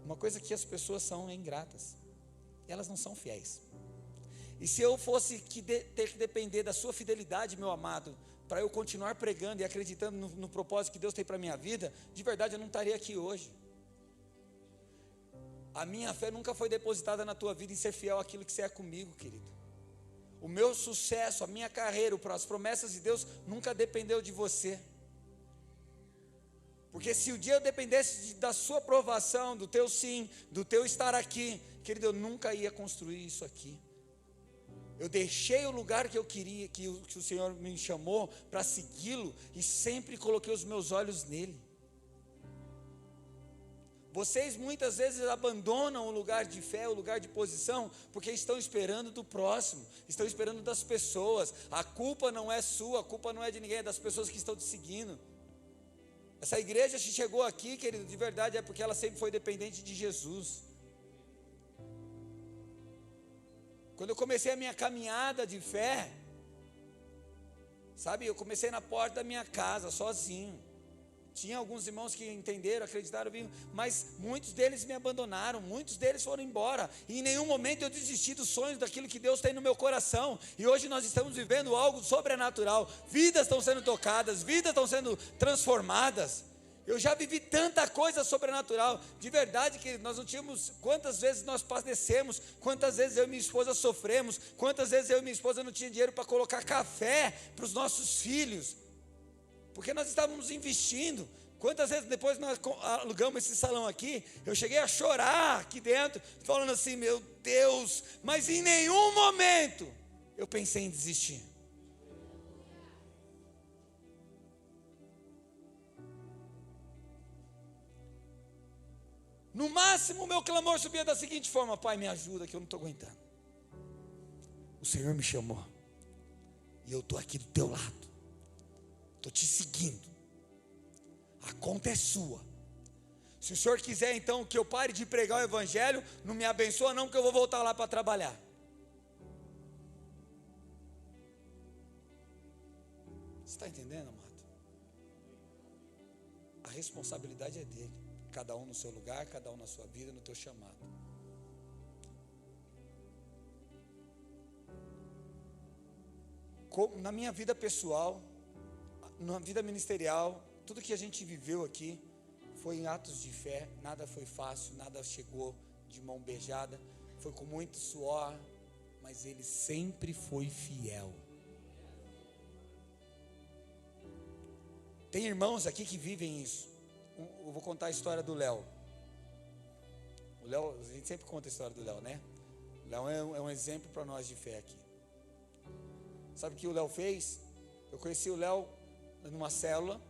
uma coisa que as pessoas são ingratas, elas não são fiéis. E se eu fosse ter que depender da sua fidelidade, meu amado, para eu continuar pregando e acreditando no propósito que Deus tem para a minha vida, de verdade eu não estaria aqui hoje. A minha fé nunca foi depositada na tua vida em ser fiel àquilo que você é comigo, querido. O meu sucesso, a minha carreira, as promessas de Deus nunca dependeu de você. Porque se o dia eu dependesse da sua aprovação, do teu sim, do teu estar aqui, querido, eu nunca ia construir isso aqui. Eu deixei o lugar que eu queria, que o Senhor me chamou para segui-lo, e sempre coloquei os meus olhos nele. Vocês muitas vezes abandonam o lugar de fé, o lugar de posição, porque estão esperando do próximo, estão esperando das pessoas. A culpa não é sua, a culpa não é de ninguém, é das pessoas que estão te seguindo. Essa igreja que chegou aqui, querido, de verdade é porque ela sempre foi dependente de Jesus. Quando eu comecei a minha caminhada de fé, sabe, eu comecei na porta da minha casa, sozinho. Tinha alguns irmãos que entenderam, acreditaram, mas muitos deles me abandonaram, muitos deles foram embora, e em nenhum momento eu desisti dos sonhos, daquilo que Deus tem no meu coração, e hoje nós estamos vivendo algo sobrenatural, vidas estão sendo tocadas, vidas estão sendo transformadas. Eu já vivi tanta coisa sobrenatural, de verdade, que nós não tínhamos, quantas vezes nós padecemos, quantas vezes eu e minha esposa sofremos, quantas vezes eu e minha esposa não tinha dinheiro para colocar café para os nossos filhos, porque nós estávamos investindo. Quantas vezes depois nós alugamos esse salão aqui, eu cheguei a chorar aqui dentro, falando assim, meu Deus, mas em nenhum momento eu pensei em desistir. No máximo o meu clamor subia da seguinte forma: Pai, me ajuda que eu não estou aguentando. O Senhor me chamou, e eu estou aqui do teu lado, estou te seguindo, a conta é sua. Se o Senhor quiser então que eu pare de pregar o Evangelho, não me abençoa não, porque eu vou voltar lá para trabalhar. Você está entendendo, amado? A responsabilidade é dele, cada um no seu lugar, cada um na sua vida, no teu chamado. Na minha vida pessoal, na vida ministerial, tudo que a gente viveu aqui foi em atos de fé. Nada foi fácil, nada chegou de mão beijada, foi com muito suor, mas ele sempre foi fiel. Tem irmãos aqui que vivem isso. Eu vou contar a história do Léo. O Léo, a gente sempre conta a história do Léo, né? O Léo é um exemplo para nós de fé aqui. Sabe o que o Léo fez? Eu conheci o Léo numa célula,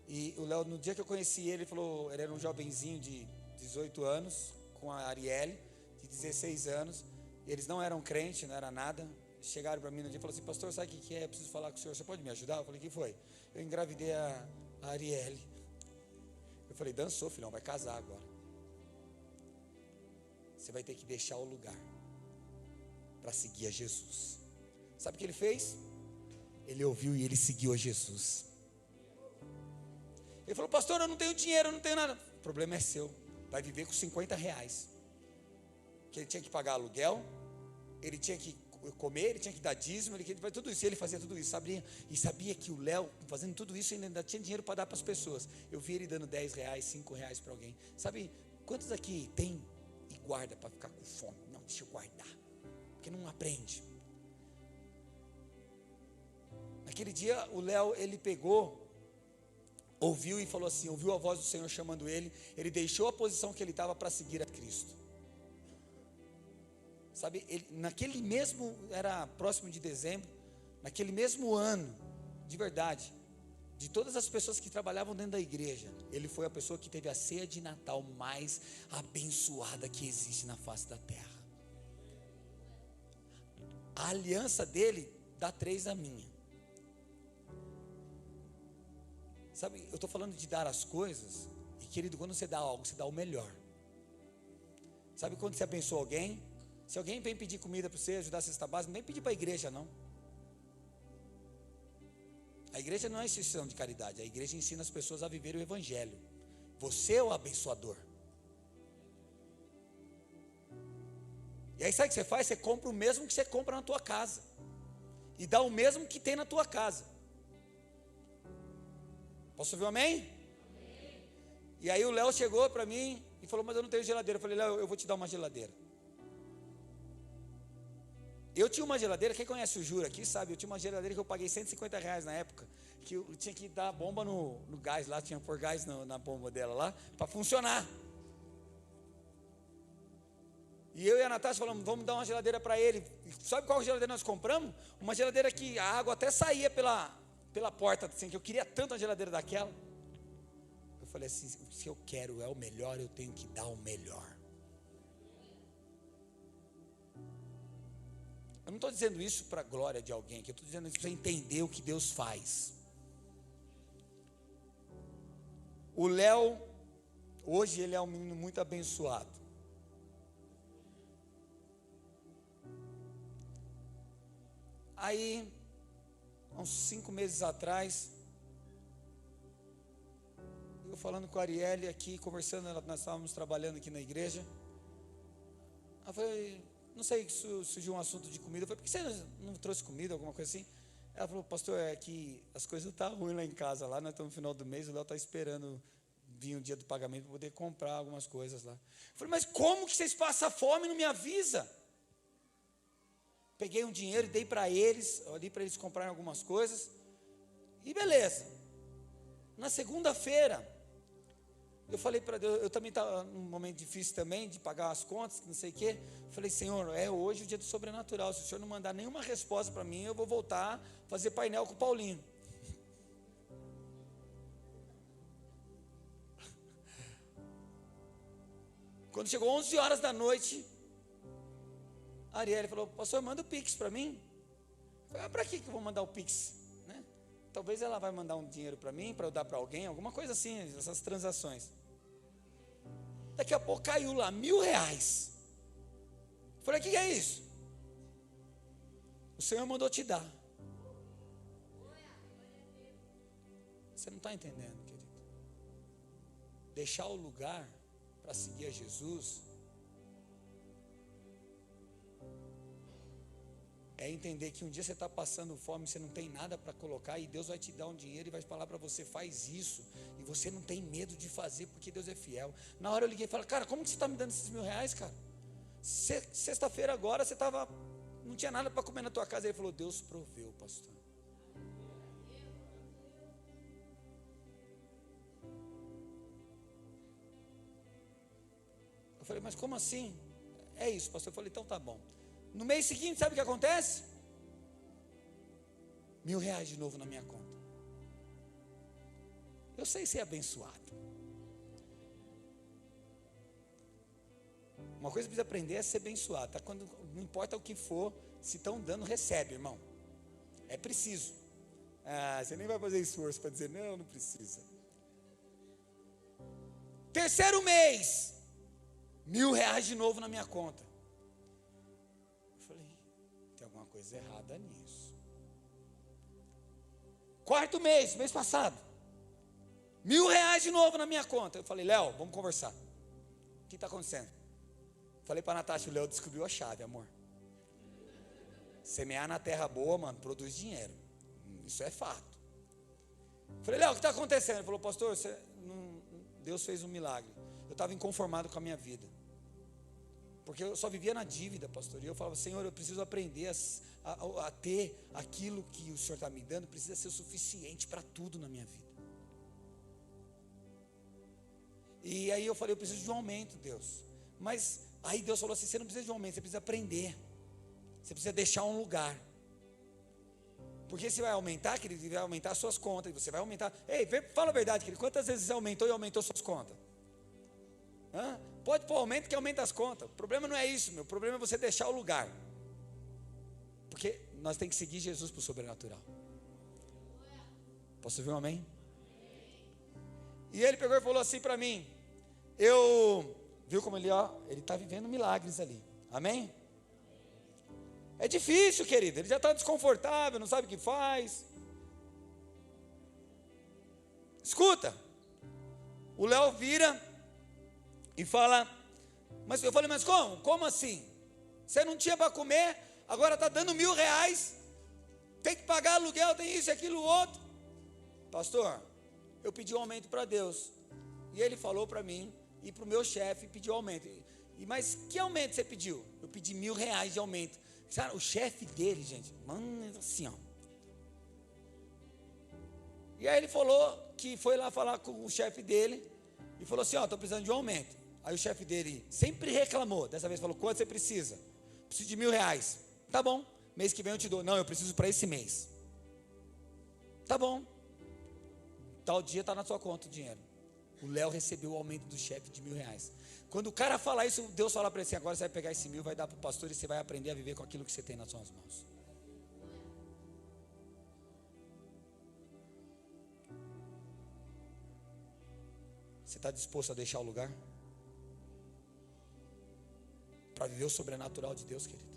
e o Léo, no dia que eu conheci ele, falou, ele era um jovenzinho de 18 anos, com a Arielle, de 16 anos, e eles não eram crentes, não era nada. Chegaram para mim no dia e falaram assim: pastor, sabe o que é? Eu preciso falar com o senhor, você pode me ajudar? Eu falei: o que foi? Eu engravidei a Arielle. Eu falei: dançou, filhão, vai casar agora. Você vai ter que deixar o lugar para seguir a Jesus. Sabe o que ele fez? Ele ouviu e ele seguiu a Jesus. Ele falou: pastor, eu não tenho dinheiro, eu não tenho nada. O problema é seu, vai viver com 50 reais. Que ele tinha que pagar aluguel, ele tinha que comer, ele tinha que dar dízimo, ele tinha que fazer tudo isso. E ele fazia tudo isso, sabia que o Léo, fazendo tudo isso, ainda tinha dinheiro para dar para as pessoas. Eu vi ele dando 10 reais, 5 reais para alguém. Sabe quantos aqui tem e guarda para ficar com fome? Não, deixa eu guardar, porque não aprende. Naquele dia o Léo, ele pegou, ouviu e falou assim, ouviu a voz do Senhor chamando ele, ele deixou a posição que ele estava para seguir a Cristo. Sabe, ele, naquele mesmo, era próximo de dezembro, naquele mesmo ano, de verdade, de todas as pessoas que trabalhavam dentro da igreja, ele foi a pessoa que teve a ceia de Natal mais abençoada que existe na face da terra. A aliança dele dá 3 da minha. Sabe, eu estou falando de dar as coisas, e querido, quando você dá algo, você dá o melhor. Sabe quando você abençoa alguém? Se alguém vem pedir comida para você, ajudar a cesta básica, não vem pedir para a igreja não. A igreja não é instituição de caridade, a igreja ensina as pessoas a viver o evangelho. Você é o abençoador. E aí sabe o que você faz? Você compra o mesmo que você compra na tua casa, e dá o mesmo que tem na tua casa. Posso ouvir um amém? E aí o Léo chegou para mim, e falou, mas eu não tenho geladeira. Eu falei, Léo, eu vou te dar uma geladeira. Eu tinha uma geladeira, quem conhece o Jura aqui sabe, eu tinha uma geladeira que eu paguei R$150 na época, que eu tinha que dar bomba no gás lá, tinha que pôr gás na bomba dela lá, para funcionar. E eu e a Natasha falamos, vamos dar uma geladeira para ele. E sabe qual geladeira nós compramos? Uma geladeira que a água até saía pela porta, assim, que eu queria tanto a geladeira daquela. Eu falei assim, se eu quero é o melhor, eu tenho que dar o melhor. Eu não estou dizendo isso para a glória de alguém, que eu estou dizendo isso para você entender o que Deus faz. O Léo, hoje ele é um menino muito abençoado. Aí, uns 5 meses atrás, eu falando com a Arielle aqui, conversando, nós estávamos trabalhando aqui na igreja. Eu falei, não sei, surgiu um assunto de comida. Eu falei, por que você não trouxe comida, alguma coisa assim? Ela falou, pastor, é que as coisas estão ruins lá em casa, lá nós estamos no final do mês, o Léo está esperando vir o dia do pagamento para poder comprar algumas coisas lá. Eu falei, mas como que vocês passam fome e não me avisa? Peguei um dinheiro e dei para eles, ali para eles comprarem algumas coisas, e beleza. Na segunda-feira, eu falei para Deus, eu também estava num momento difícil também, de pagar as contas, não sei o quê. Falei, Senhor, é hoje o dia do sobrenatural, se o Senhor não mandar nenhuma resposta para mim, eu vou voltar a fazer painel com o Paulinho. Quando chegou 11 horas da noite, a Arielle falou, pastor, manda o Pix para mim. Eu falei, para que eu vou mandar o Pix? Né? Talvez ela vai mandar um dinheiro para mim, para eu dar para alguém, alguma coisa assim, essas transações. Daqui a pouco caiu lá, R$1.000. Eu falei, o que é isso? O Senhor mandou te dar. Você não está entendendo, querido. Deixar o lugar para seguir a Jesus é entender que um dia você está passando fome, você não tem nada para colocar, e Deus vai te dar um dinheiro e vai falar para você, faz isso, e você não tem medo de fazer, porque Deus é fiel. Na hora eu liguei e falei, cara, como que você está me dando esses R$1.000, cara? Sexta-feira agora, você não tinha nada para comer na tua casa. Ele falou, Deus proveu, pastor. Eu falei, mas como assim? É isso, pastor. Eu falei, então tá bom. No mês seguinte, sabe o que acontece? R$1.000 de novo na minha conta. Eu sei ser abençoado. Uma coisa que precisa aprender é ser abençoado. Tá? Quando, não importa o que for, se estão dando, recebe, irmão. É preciso. Você nem vai fazer esforço para dizer, não precisa. Terceiro mês, R$1.000 de novo na minha conta. Tem alguma coisa errada nisso. Quarto mês passado, R$1.000 de novo na minha conta. Eu falei, Léo, vamos conversar. O que está acontecendo? Falei para a Natasha, o Léo descobriu a chave, amor. Semear na terra boa, mano, produz dinheiro. Isso é fato. Falei, Léo, o que está acontecendo? Ele falou, pastor, Deus fez um milagre. Eu estava inconformado com a minha vida. Porque eu só vivia na dívida, pastor. E eu falava, Senhor, eu preciso aprender a ter aquilo que o Senhor está me dando, precisa ser o suficiente para tudo na minha vida. E aí eu falei, eu preciso de um aumento, Deus. Mas aí Deus falou assim, você não precisa de um aumento, você precisa aprender. Você precisa deixar um lugar. Porque você vai aumentar, querido, vai aumentar as suas contas. Você vai aumentar. Ei, fala a verdade, querido. Quantas vezes você aumentou suas contas? Pode pôr aumento que aumenta as contas. O problema não é isso, meu. O problema é você deixar o lugar. Porque nós temos que seguir Jesus para o sobrenatural. Posso ouvir um amém? E ele pegou e falou assim para mim. Viu como ele está vivendo milagres ali. Amém? É difícil, querido. Ele já está desconfortável, não sabe o que faz. Escuta. O Léo vira e fala, mas eu falei, mas como? Como assim? Você não tinha para comer, agora está dando R$1.000, tem que pagar aluguel, tem isso, aquilo, outro. Pastor, eu pedi um aumento para Deus, e ele falou para mim, ir para o meu chefe e pedir o aumento. Mas que aumento você pediu? Eu pedi R$1.000 de aumento. Sabe, o chefe dele, gente, mano, assim, ó. E aí ele falou que foi lá falar com o chefe dele e falou assim, ó, estou precisando de um aumento. Aí o chefe dele sempre reclamou, dessa vez falou, quanto você precisa? Preciso de R$1.000. Tá bom, mês que vem eu te dou. Não, eu preciso para esse mês. Tá bom. Tal dia está na sua conta o dinheiro. O Léo recebeu o aumento do chefe de R$1.000. Quando o cara falar isso, Deus fala para ele assim, agora você vai pegar esse 1.000, vai dar para o pastor e você vai aprender a viver com aquilo que você tem nas suas mãos. Você está disposto a deixar o lugar? Para viver o sobrenatural de Deus, querido.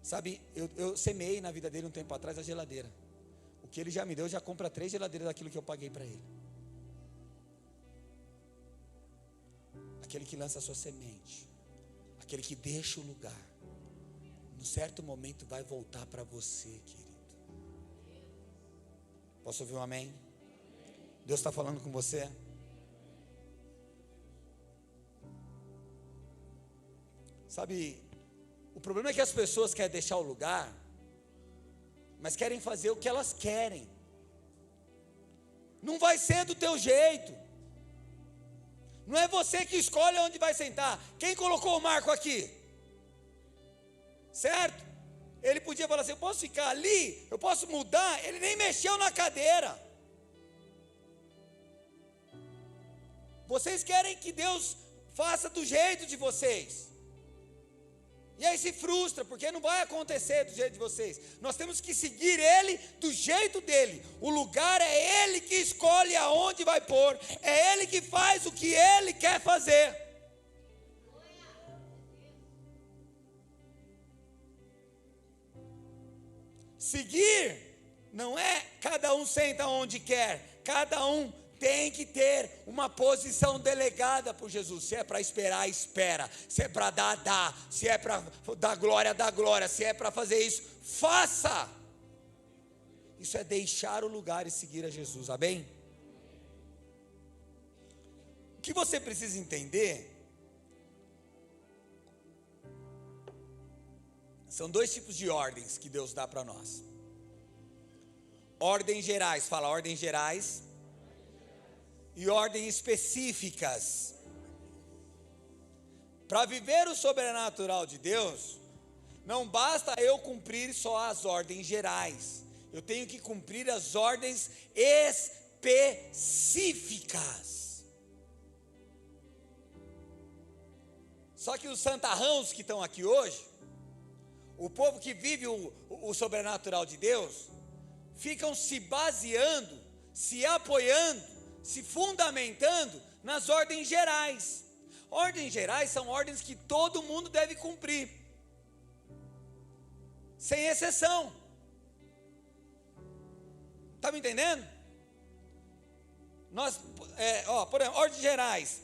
Sabe, eu semeei na vida dele um tempo atrás a geladeira. O que ele já me deu, já compra 3 geladeiras daquilo que eu paguei para ele. Aquele que lança a sua semente, aquele que deixa o lugar, num certo momento vai voltar para você, querido. Posso ouvir um amém? Deus está falando com você? Sabe, o problema é que as pessoas querem deixar o lugar, mas querem fazer o que elas querem. Não vai ser do teu jeito. Não é você que escolhe onde vai sentar. Quem colocou o Marco aqui? Certo? Ele podia falar assim, eu posso ficar ali, eu posso mudar. Ele nem mexeu na cadeira. Vocês querem que Deus faça do jeito de vocês. E aí se frustra, porque não vai acontecer do jeito de vocês. Nós temos que seguir Ele do jeito dEle. O lugar é Ele que escolhe aonde vai pôr. É Ele que faz o que Ele quer fazer. Seguir não é cada um senta onde quer. Cada um tem que ter uma posição delegada por Jesus. Se é para esperar, espera. Se é para dar, dá. Se é para dar glória, dá glória. Se é para fazer isso, faça. Isso é deixar o lugar e seguir a Jesus, amém? O que você precisa entender são 2 tipos de ordens que Deus dá para nós. Ordens gerais, fala ordens gerais. E ordens específicas. Para viver o sobrenatural de Deus, não basta eu cumprir só as ordens gerais. Eu tenho que cumprir as ordens específicas. Só que os santarrãos que estão aqui hoje, o povo que vive o sobrenatural de Deus, ficam se baseando, se apoiando, se fundamentando nas ordens gerais. Ordens gerais são ordens que todo mundo deve cumprir, sem exceção. Está me entendendo? Por exemplo, ordens gerais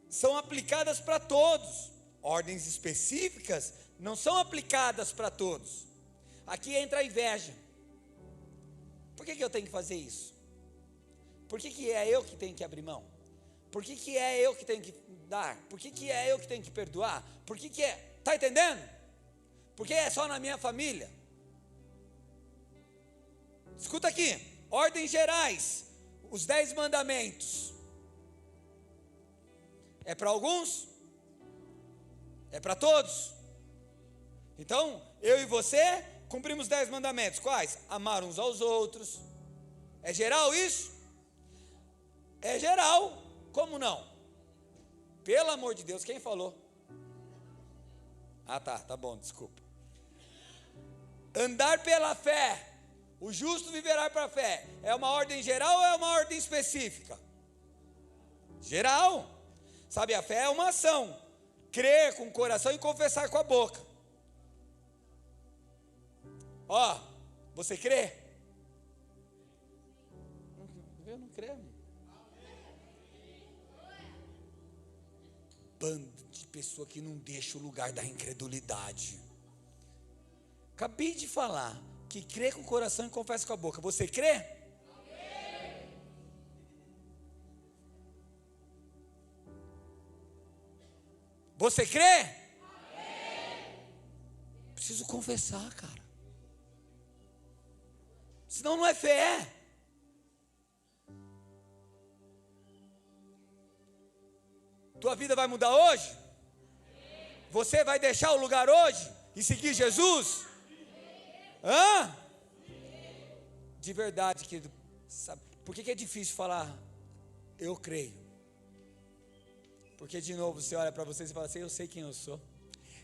são aplicadas para todos. Ordens específicas não são aplicadas para todos. Aqui entra a inveja. Por que eu tenho que fazer isso? Por que é eu que tenho que abrir mão? Por que é eu que tenho que dar? Por que é eu que tenho que perdoar? Por que é? Está entendendo? Porque é só na minha família. Escuta aqui, ordens gerais, os 10 mandamentos. É para alguns? É para todos? Então, eu e você cumprimos 10 mandamentos. Quais? Amar uns aos outros. É geral isso? É geral, como não? Pelo amor de Deus, quem falou? Tá bom, desculpa. Andar pela fé, o justo viverá pela fé. É uma ordem geral ou é uma ordem específica? Geral. Sabe, a fé é uma ação. Crer com o coração e confessar com a boca. Você crê? Eu não creio. Bando de pessoa que não deixa o lugar da incredulidade. Acabei de falar que crê com o coração e confessa com a boca. Você crê? Você crê? Amém. Preciso confessar, cara. Senão não é fé. Tua vida vai mudar hoje? Você vai deixar o lugar hoje e seguir Jesus? Hã? De verdade, querido. Sabe, por que é difícil falar eu creio? Porque de novo você olha para você e fala assim, eu sei quem eu sou.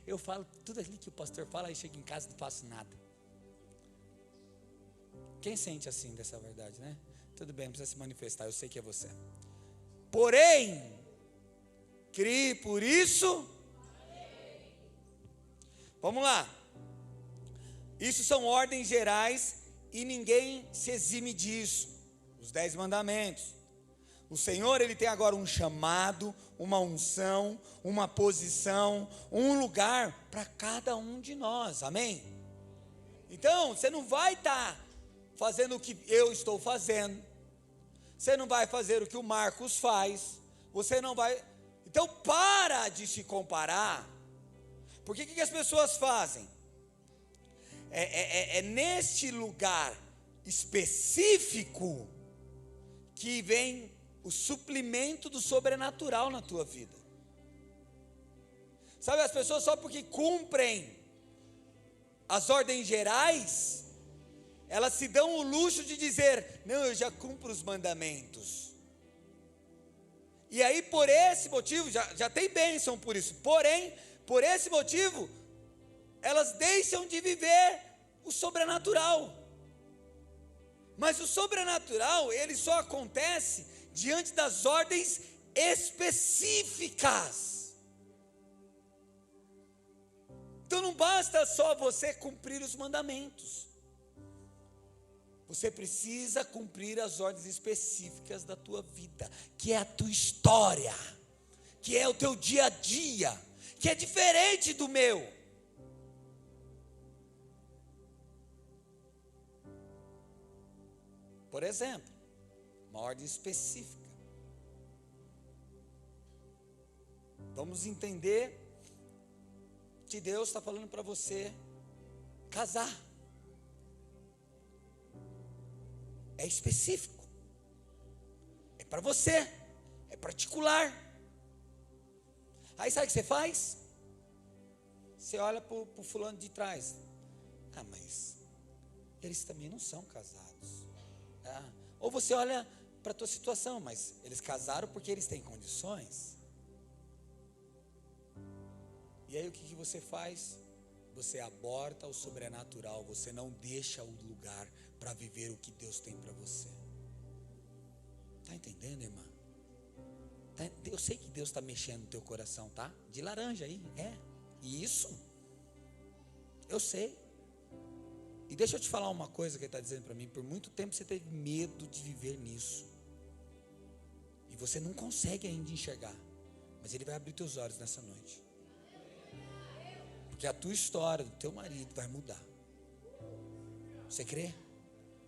Eu falo tudo aquilo que o pastor fala e chego em casa e não faço nada. Quem sente assim dessa verdade, né? Tudo bem, não precisa se manifestar, eu sei que é você. Porém, crie por isso. Vamos lá. Isso são ordens gerais e ninguém se exime disso. Os 10 mandamentos. O Senhor, Ele tem agora um chamado, uma unção, uma posição, um lugar para cada um de nós, amém? Então, você não vai estar fazendo o que eu estou fazendo, você não vai fazer o que o Marcos faz, você não vai... Então, para de se comparar, porque o que as pessoas fazem? É neste lugar específico que vem o suplemento do sobrenatural na tua vida. Sabe, as pessoas só porque cumprem as ordens gerais, elas se dão o luxo de dizer, não, eu já cumpro os mandamentos. E aí por esse motivo, já tem bênção por isso, porém, por esse motivo, elas deixam de viver o sobrenatural. Mas o sobrenatural, ele só acontece diante das ordens específicas. Então não basta só você cumprir os mandamentos. Você precisa cumprir as ordens específicas da tua vida, que é a tua história, que é o teu dia a dia, que é diferente do meu. Por exemplo, uma ordem específica. Vamos entender que Deus está falando para você casar. É específico. É para você. É particular. Aí sabe o que você faz? Você olha para o fulano de trás. Ah, mas eles também não são casados. Ou você olha para a tua situação, mas eles casaram porque eles têm condições. E aí o que você faz? Você aborta o sobrenatural, você não deixa o lugar para viver o que Deus tem para você. Está entendendo, irmã? Eu sei que Deus está mexendo no teu coração, tá? De laranja aí, e isso, eu sei. E deixa eu te falar uma coisa que ele está dizendo para mim. Por muito tempo você teve medo de viver nisso. E você não consegue ainda enxergar. Mas ele vai abrir teus olhos nessa noite. Porque a tua história do teu marido vai mudar. Você crê?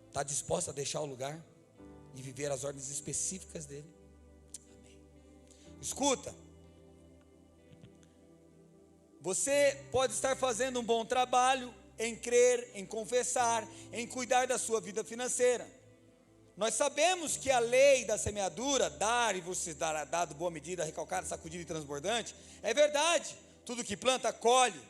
Está disposto a deixar o lugar? E viver as ordens específicas dele? Amém. Escuta. Você pode estar fazendo um bom trabalho em crer, em confessar, em cuidar da sua vida financeira. Nós sabemos que a lei da semeadura, dar e você dará dado boa medida, recalcada, sacudida e transbordante, é verdade, tudo que planta, colhe.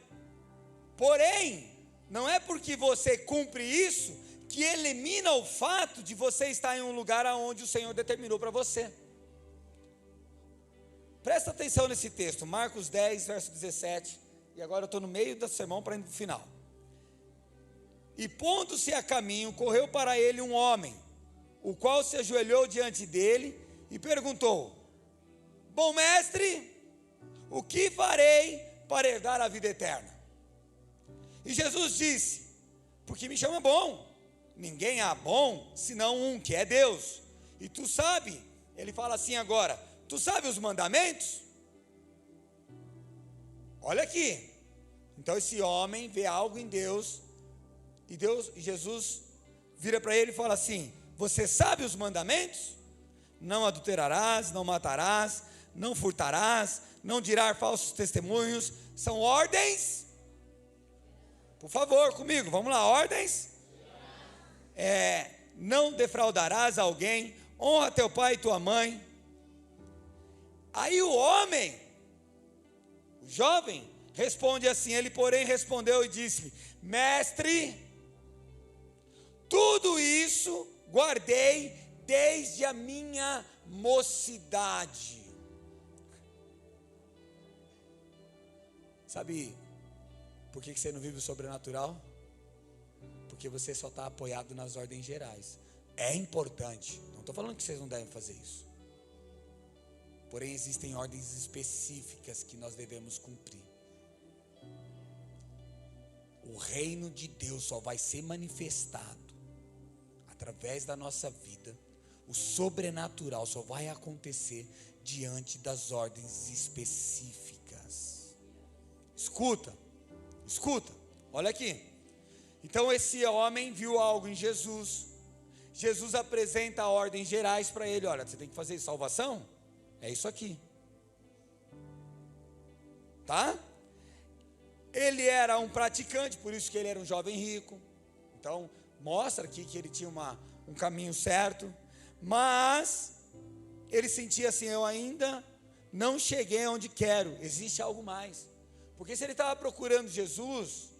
Porém, não é porque você cumpre isso, que elimina o fato de você estar em um lugar onde o Senhor determinou para você. Presta atenção nesse texto, Marcos 10, verso 17, e agora eu estou no meio do sermão para ir para o final. E pondo-se a caminho, correu para ele um homem, o qual se ajoelhou diante dele e perguntou: bom mestre, o que farei para herdar a vida eterna? E Jesus disse: porque me chama bom, ninguém há bom, senão um, que é Deus. E tu sabe, ele fala assim agora, tu sabe os mandamentos? Olha aqui, então esse homem vê algo em Deus, e Jesus vira para ele e fala assim: você sabe os mandamentos? não adulterarás, não matarás, não furtarás, não dirás falsos testemunhos. São ordens, por favor, comigo, vamos lá, ordens. Não defraudarás alguém, honra teu pai e tua mãe. Aí o homem, o jovem, responde assim, ele porém respondeu e disse: mestre, tudo isso guardei desde a minha mocidade. Sabe por que você não vive o sobrenatural? Porque você só está apoiado nas ordens gerais. É importante, não estou falando que vocês não devem fazer isso. Porém, existem ordens específicas que nós devemos cumprir. O reino de Deus só vai ser manifestado através da nossa vida. O sobrenatural só vai acontecer diante das ordens específicas. Escuta, olha aqui. Então esse homem viu algo em Jesus. Jesus apresenta ordens gerais para ele. Olha, você tem que fazer salvação. É isso aqui. Tá? Ele era um praticante, por isso que ele era um jovem rico. Então mostra aqui que ele tinha um caminho certo. Mas ele sentia assim: eu ainda não cheguei onde quero. Existe algo mais. Porque se ele estava procurando Jesus,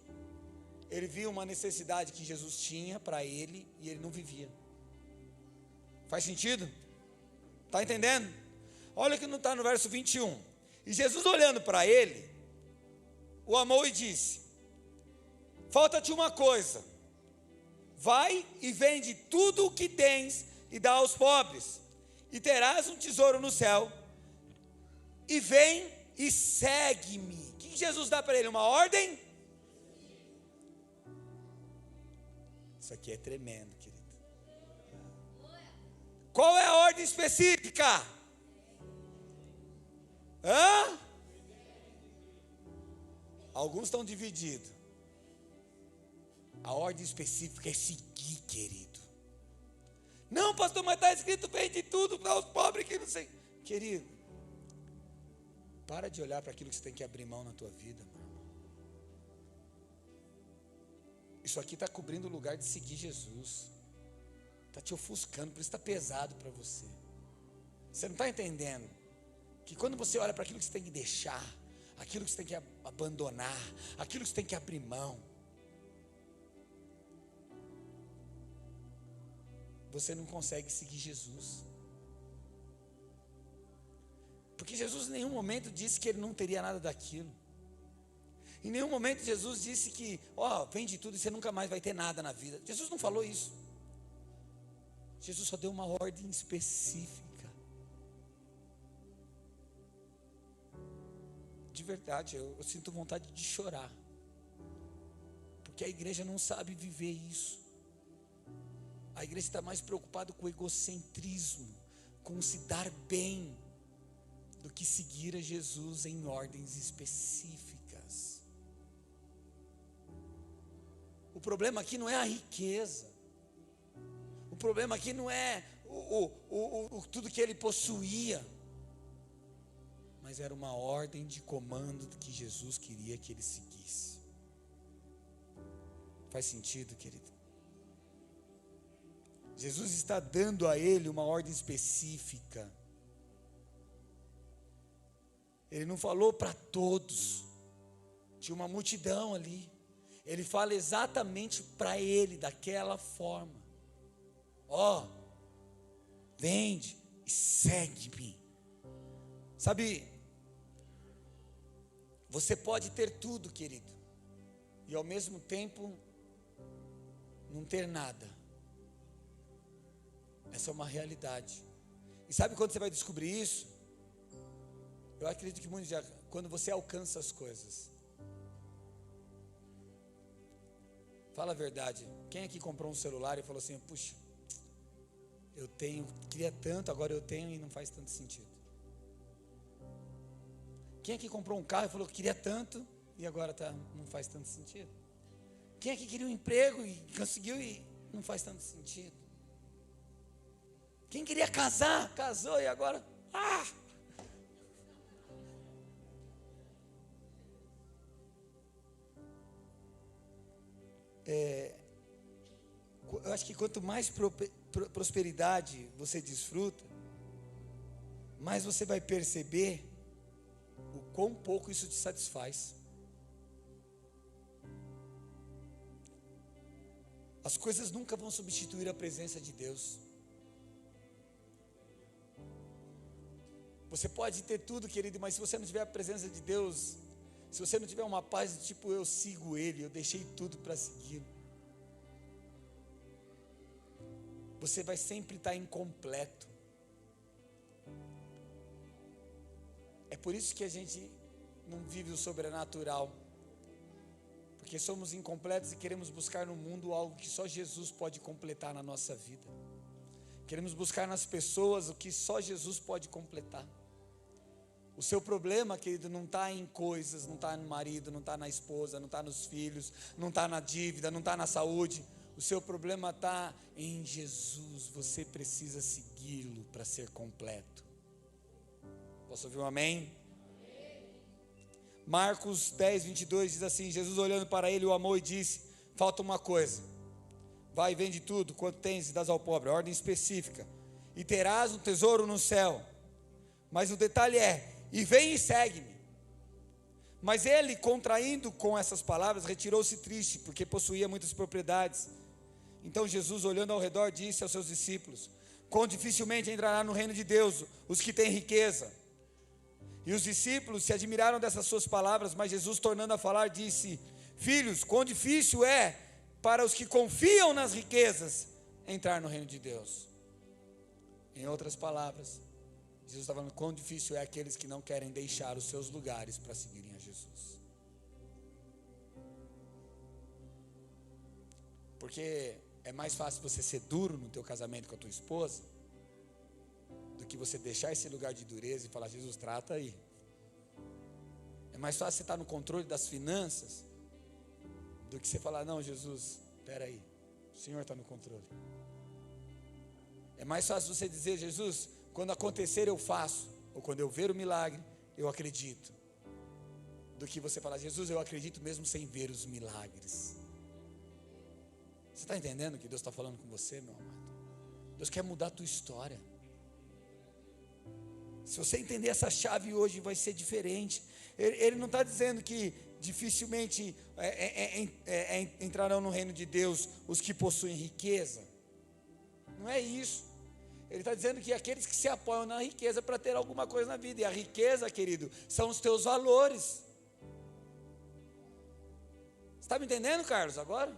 ele via uma necessidade que Jesus tinha para ele e ele não vivia. Faz sentido? Está entendendo? Olha que não está no verso 21. E Jesus, olhando para ele, o amou e disse: falta-te uma coisa. Vai e vende tudo o que tens e dá aos pobres, e terás um tesouro no céu. E vem e segue-me. O que Jesus dá para ele? Uma ordem? Isso aqui é tremendo, querido. Qual é a ordem específica? Alguns estão divididos. A ordem específica é seguir, querido. Não, pastor, mas está escrito: vende tudo para os pobres, que não sei. Querido, para de olhar para aquilo que você tem que abrir mão na tua vida, meu irmão. Isso aqui está cobrindo o lugar de seguir Jesus. Está te ofuscando, por isso está pesado para você. Você não está entendendo que quando você olha para aquilo que você tem que deixar, aquilo que você tem que abandonar, aquilo que você tem que abrir mão, você não consegue seguir Jesus. Porque Jesus em nenhum momento disse que ele não teria nada daquilo. Em nenhum momento Jesus disse que, vende tudo e você nunca mais vai ter nada na vida. Jesus não falou isso. Jesus só deu uma ordem específica. De verdade, eu sinto vontade de chorar. Porque a igreja não sabe viver isso. A igreja está mais preocupada com o egocentrismo, com se dar bem, do que seguir a Jesus em ordens específicas. O problema aqui não é a riqueza. O problema aqui não é tudo que ele possuía. Mas era uma ordem de comando que Jesus queria que ele seguisse. Faz sentido, querido? Jesus está dando a ele uma ordem específica. Ele não falou para todos. Tinha uma multidão ali. Ele fala exatamente para ele, daquela forma. Vende e segue-me. Sabe, você pode ter tudo, querido, e ao mesmo tempo não ter nada. Essa é uma realidade. E sabe quando você vai descobrir isso? Eu acredito que muitos já, quando você alcança as coisas. Fala a verdade. Quem aqui comprou um celular e falou assim: puxa, eu queria tanto, agora eu tenho e não faz tanto sentido? Quem aqui comprou um carro e falou que queria tanto e agora não faz tanto sentido? Quem aqui queria um emprego e conseguiu e não faz tanto sentido? Quem queria casar, casou e agora, eu acho que quanto mais prosperidade você desfruta, mais você vai perceber o quão pouco isso te satisfaz. As coisas nunca vão substituir a presença de Deus. Você pode ter tudo, querido, mas se você não tiver a presença de Deus, se você não tiver uma paz do tipo, eu sigo Ele, eu deixei tudo para segui-lo, você vai sempre estar incompleto. É por isso que a gente não vive o sobrenatural, porque somos incompletos e queremos buscar no mundo algo que só Jesus pode completar na nossa vida. Queremos buscar nas pessoas o que só Jesus pode completar. O seu problema, querido, não está em coisas, não está no marido, não está na esposa, não está nos filhos, não está na dívida, não está na saúde. O seu problema está em Jesus. Você precisa segui-lo para ser completo. Posso ouvir um amém? Marcos 10, 22 diz assim: Jesus olhando para ele o amou e disse: falta uma coisa, vai e vende tudo quanto tens e dás ao pobre, ordem específica, e terás um tesouro no céu. Mas o detalhe é: e vem e segue-me. Mas ele, contraindo com essas palavras, retirou-se triste, porque possuía muitas propriedades. Então Jesus, olhando ao redor, disse aos seus discípulos: quão dificilmente entrará no reino de Deus os que têm riqueza. E os discípulos se admiraram dessas suas palavras, mas Jesus, tornando a falar, disse: filhos, quão difícil é para os que confiam nas riquezas entrar no reino de Deus. Em outras palavras, Jesus está falando quão difícil é aqueles que não querem deixar os seus lugares para seguirem a Jesus. Porque é mais fácil você ser duro no teu casamento com a tua esposa do que você deixar esse lugar de dureza e falar: Jesus, trata aí. É mais fácil você estar no controle das finanças do que você falar: não, Jesus, espera aí, o Senhor está no controle. É mais fácil você dizer: Jesus, quando acontecer eu faço, ou quando eu ver o milagre, eu acredito, do que você falar: Jesus, eu acredito mesmo sem ver os milagres. Você está entendendo o que Deus está falando com você, meu amado? Deus quer mudar a tua história. Se você entender essa chave hoje, vai ser diferente. Ele não está dizendo que dificilmente entrarão no reino de Deus os que possuem riqueza. Não é isso. Ele está dizendo que aqueles que se apoiam na riqueza para ter alguma coisa na vida. E a riqueza, querido, são os teus valores. Você está me entendendo, Carlos, agora?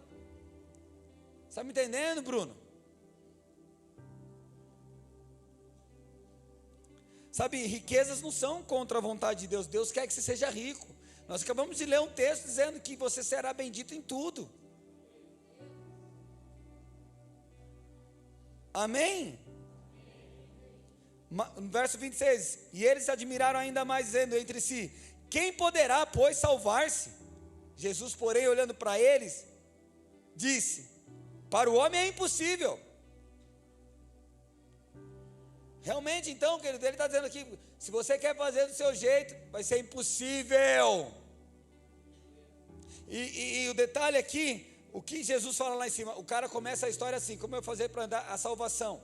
Você está me entendendo, Bruno? Sabe, riquezas não são contra a vontade de Deus. Deus quer que você seja rico. Nós acabamos de ler um texto dizendo que você será bendito em tudo. Amém? No verso 26, e eles se admiraram ainda mais, dizendo entre si: quem poderá, pois, salvar-se? Jesus, porém, olhando para eles, disse: para o homem é impossível. Realmente, então, querido, ele está dizendo aqui: se você quer fazer do seu jeito, vai ser impossível. E o detalhe aqui, o que Jesus fala lá em cima, o cara começa a história assim: como eu fazer para andar a salvação?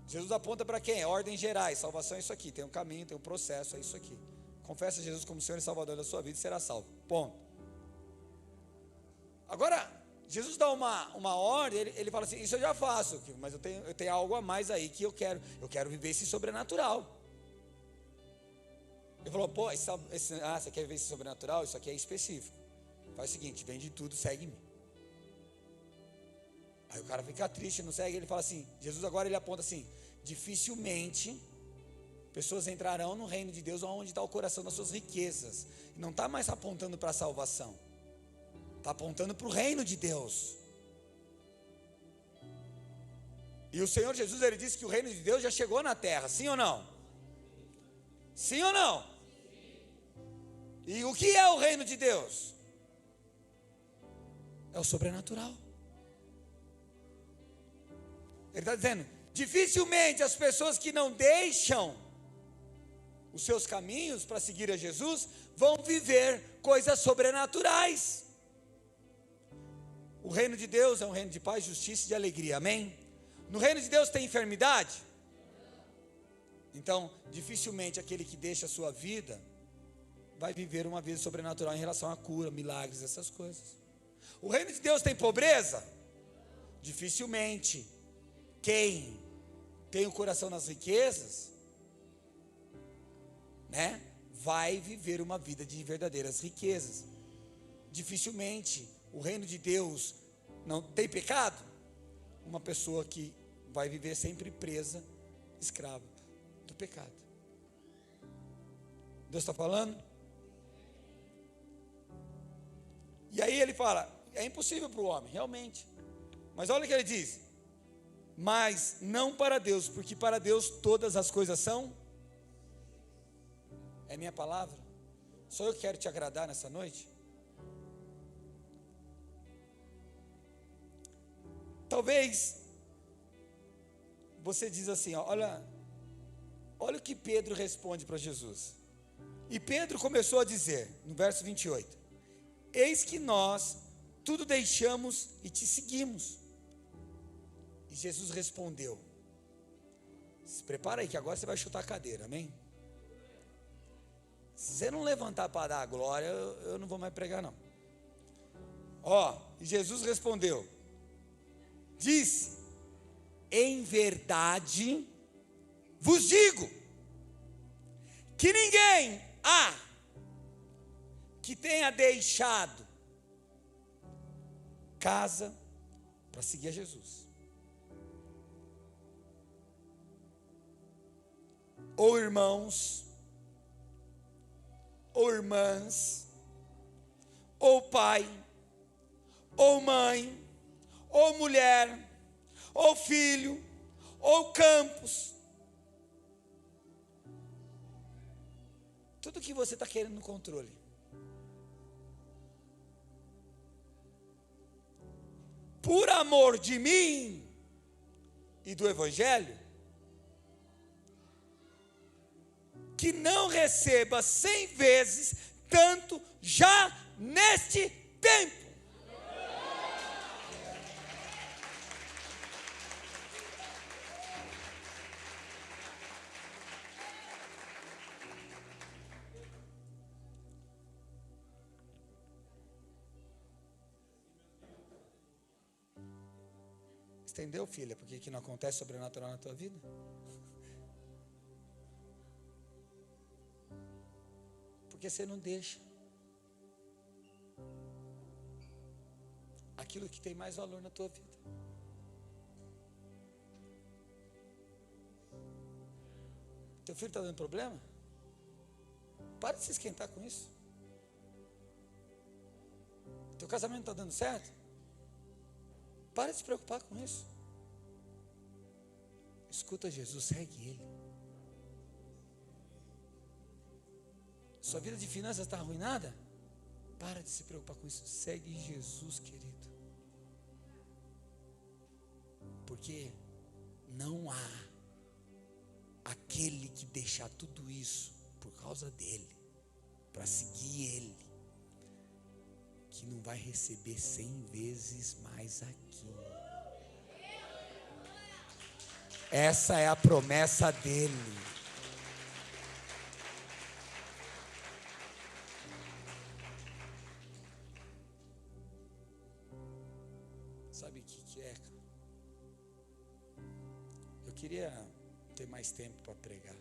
Jesus aponta para quem? Ordens gerais. Salvação é isso aqui, tem um caminho, tem um processo, é isso aqui. Confessa Jesus como Senhor e Salvador da sua vida e será salvo, ponto. Agora, Jesus dá uma ordem, ele fala assim: isso eu já faço, mas eu tenho algo a mais aí que eu quero viver esse sobrenatural. Ele falou: pô, você quer viver esse sobrenatural? Isso aqui é específico. Faz o seguinte, vende tudo, segue-me. Aí o cara fica triste, não segue, ele fala assim, Jesus agora ele aponta assim: dificilmente pessoas entrarão no reino de Deus onde está o coração das suas riquezas. Não está mais apontando para a salvação, está apontando para o reino de Deus. E o Senhor Jesus, ele disse que o reino de Deus já chegou na terra, sim ou não? Sim ou não? E o que é o reino de Deus? É o sobrenatural. Ele está dizendo, Dificilmente as pessoas que não deixam os seus caminhos para seguir a Jesus vão viver coisas sobrenaturais. O reino de Deus é um reino de paz, justiça e de alegria, amém? No reino de Deus tem enfermidade? Então, dificilmente aquele que deixa a sua vida vai viver uma vida sobrenatural em relação à cura, milagres, essas coisas. O reino de Deus tem pobreza? Dificilmente. Quem tem o coração nas riquezas, né, vai viver uma vida de verdadeiras riquezas. Dificilmente o reino de Deus não tem pecado. Uma pessoa que vai viver sempre presa, escrava do pecado. Deus está falando? E aí ele fala, é impossível para o homem, realmente. Mas olha o que ele diz: mas não para Deus, porque para Deus todas as coisas são. É minha palavra. Só eu quero te agradar nessa noite. Talvez você diz assim, ó, olha o que Pedro responde para Jesus. E Pedro começou a dizer, no verso 28, eis que nós tudo deixamos e te seguimos. E Jesus respondeu, se prepara aí que agora você vai chutar a cadeira, amém? Se você não levantar para dar a glória, eu não vou mais pregar não. Ó, e Jesus respondeu, disse, em verdade vos digo, que ninguém há que tenha deixado casa para seguir a Jesus, ou irmãos, ou irmãs, ou pai, ou mãe, ou mulher, ou filho, ou campos, tudo que você está querendo no controle, por amor de mim e do Evangelho, que não receba 100 vezes tanto já neste tempo. Entendeu, filha? Por que não acontece sobrenatural na tua vida? Porque você não deixa aquilo que tem mais valor na tua vida. Teu filho está dando problema? Para de se esquentar com isso. Teu casamento está dando certo? Para de se preocupar com isso. Escuta Jesus, segue Ele. Sua vida de finanças está arruinada? Para de se preocupar com isso. Segue Jesus, querido. Porque não há aquele que deixar tudo isso por causa dele, para seguir Ele, que não vai receber 100 vezes mais aqui. Essa é a promessa dele. Sabe o que é, cara? Eu queria ter mais tempo para pregar.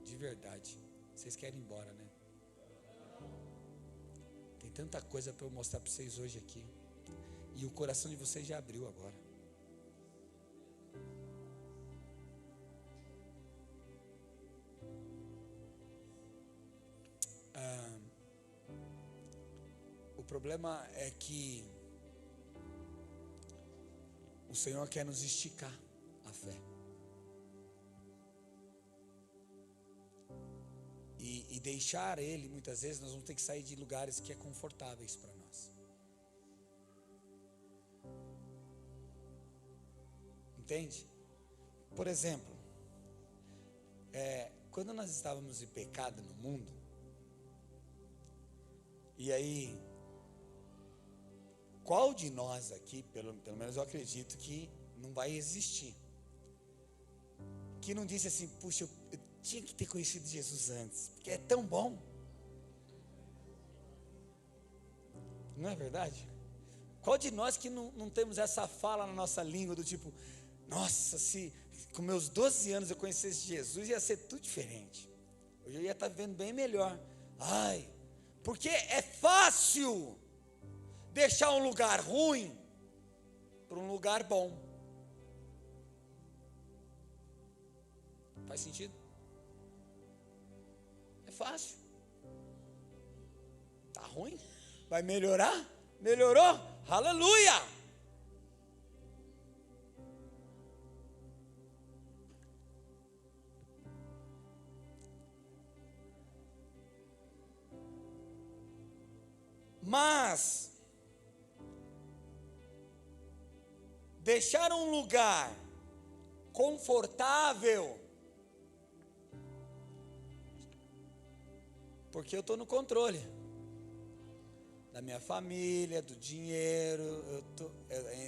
De verdade. Vocês querem ir embora, né? Tem tanta coisa para eu mostrar para vocês hoje aqui. E o coração de vocês já abriu agora. O problema é que o Senhor quer nos esticar a fé. E deixar Ele, muitas vezes, nós vamos ter que sair de lugares que é confortáveis para nós. Entende? Por exemplo, quando nós estávamos em pecado no mundo, e aí, qual de nós aqui, pelo menos eu acredito que não vai existir, que não disse assim, puxa, eu tinha que ter conhecido Jesus antes, porque é tão bom. Não é verdade? Qual de nós que não temos essa fala na nossa língua do tipo, nossa, se com meus 12 anos eu conhecesse Jesus, ia ser tudo diferente. Hoje eu ia estar vivendo bem melhor. Ai, porque é fácil deixar um lugar ruim para um lugar bom. Faz sentido? É fácil. Tá ruim? Vai melhorar? Melhorou? Aleluia! Mas deixar um lugar confortável, porque eu estou no controle da minha família, do dinheiro,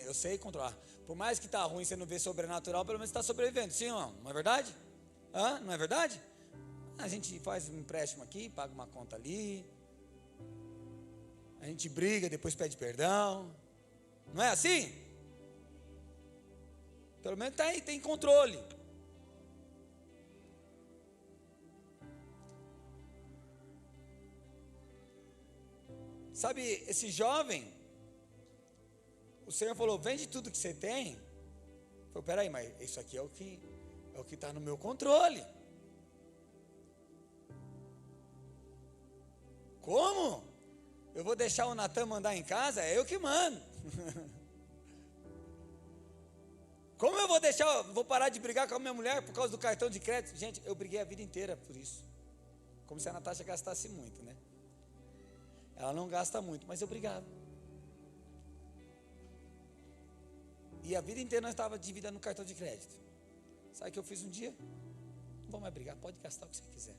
eu sei controlar. Por mais que está ruim, você não vê sobrenatural, pelo menos está sobrevivendo, sim ou não? Não é verdade? Não é verdade? A gente faz um empréstimo aqui, paga uma conta ali, a gente briga, depois pede perdão, não é assim? Pelo menos tem controle. Sabe, esse jovem, o Senhor falou, vende tudo que você tem. Eu falei, peraí, mas isso aqui é o que está no meu controle. Como? Eu vou deixar o Natan mandar em casa? É eu que mando. Como eu vou parar de brigar com a minha mulher por causa do cartão de crédito? Gente, eu briguei a vida inteira por isso. Como se a Natasha gastasse muito, né? Ela não gasta muito, mas eu brigava. E a vida inteira nós estávamos dividindo no cartão de crédito. Sabe o que eu fiz um dia? Não vou mais brigar, pode gastar o que você quiser.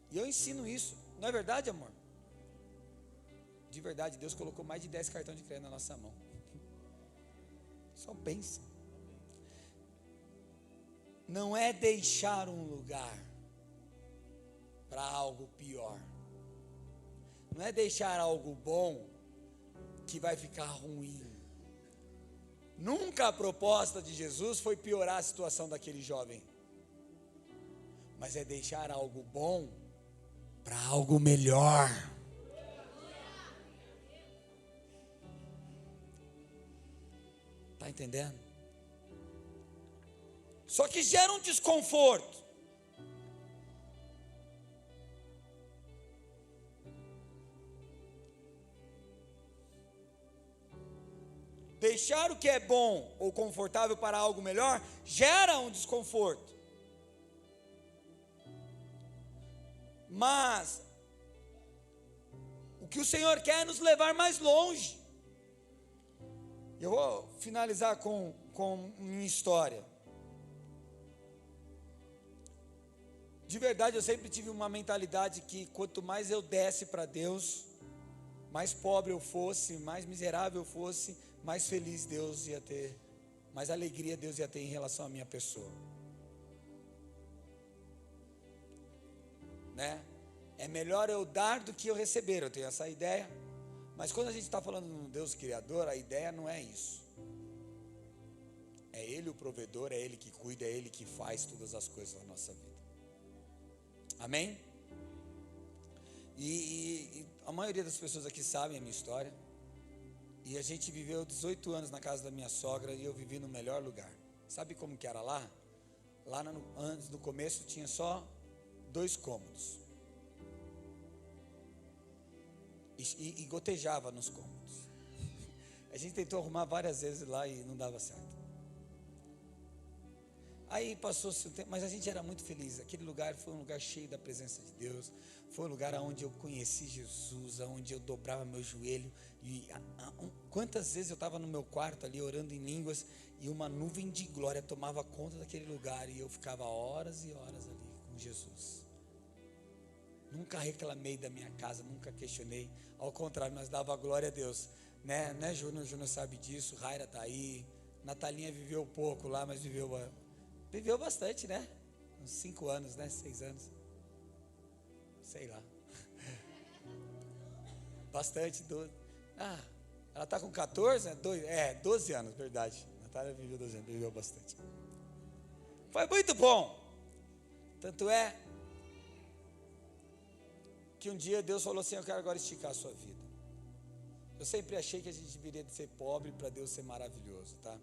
E eu ensino isso. Não é verdade, amor? De verdade, Deus colocou mais de 10 cartões de crédito na nossa mão. Só pensa. Não é deixar um lugar para algo pior. Não é deixar algo bom que vai ficar ruim. Nunca a proposta de Jesus foi piorar a situação daquele jovem. Mas é deixar algo bom para algo melhor. Está entendendo? Só que gera um desconforto. Deixar o que é bom ou confortável para algo melhor gera um desconforto. Mas o que o Senhor quer é nos levar mais longe. Eu vou finalizar com minha história. De verdade, eu sempre tive uma mentalidade que quanto mais eu desse para Deus, mais pobre eu fosse, mais miserável eu fosse, mais feliz Deus ia ter, mais alegria Deus ia ter em relação à minha pessoa. Né? É melhor eu dar do que eu receber, eu tenho essa ideia. Mas quando a gente está falando de um Deus criador, a ideia não é isso. É Ele o provedor, é Ele que cuida, é Ele que faz todas as coisas na nossa vida. Amém? E a maioria das pessoas aqui sabem a minha história. E a gente viveu 18 anos na casa da minha sogra e eu vivi no melhor lugar. Sabe como que era lá? Lá antes, no começo, tinha só 2 cômodos. E gotejava nos cômodos. A gente tentou arrumar várias vezes lá e não dava certo. Aí passou-se um tempo, mas a gente era muito feliz. Aquele lugar foi um lugar cheio da presença de Deus. Foi um lugar onde eu conheci Jesus, onde eu dobrava meu joelho. E quantas vezes eu estava no meu quarto ali orando em línguas e uma nuvem de glória tomava conta daquele lugar e eu ficava horas e horas ali com Jesus. Nunca reclamei da minha casa, nunca questionei. Ao contrário, nós dava glória a Deus, né, Júnior? Júnior sabe disso. Raira está aí. Natalinha viveu pouco lá, mas viveu bastante, né? Uns 5 anos, né? 6 anos. Sei lá. Bastante, 12. Ela está com 14, né? 12 anos, verdade. Natália viveu 12 anos, viveu bastante. Foi muito bom. Tanto é que um dia Deus falou assim: eu quero agora esticar a sua vida. Eu sempre achei que a gente deveria ser pobre para Deus ser maravilhoso, tá?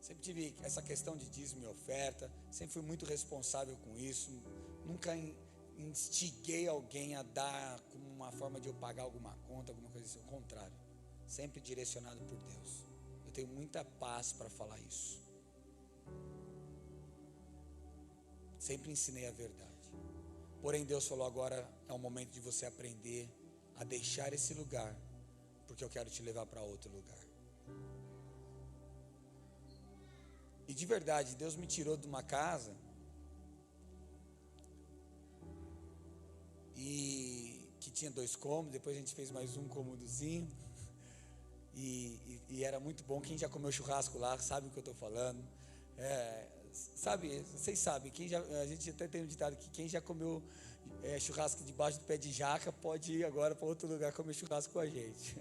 Sempre tive essa questão de dízimo e oferta, sempre fui muito responsável com isso, nunca instiguei alguém a dar como uma forma de eu pagar alguma conta, alguma coisa assim, ao contrário, sempre direcionado por Deus. Eu tenho muita paz para falar isso. Sempre ensinei a verdade. Porém, Deus falou: agora é o momento de você aprender a deixar esse lugar, porque eu quero te levar para outro lugar. E de verdade, Deus me tirou de uma casa e que tinha 2 cômodos, depois a gente fez mais um cômodozinho e era muito bom. Quem já comeu churrasco lá sabe o que eu estou falando. Vocês sabem, a gente até tem um ditado que quem já comeu churrasco debaixo do pé de jaca pode ir agora para outro lugar comer churrasco com a gente.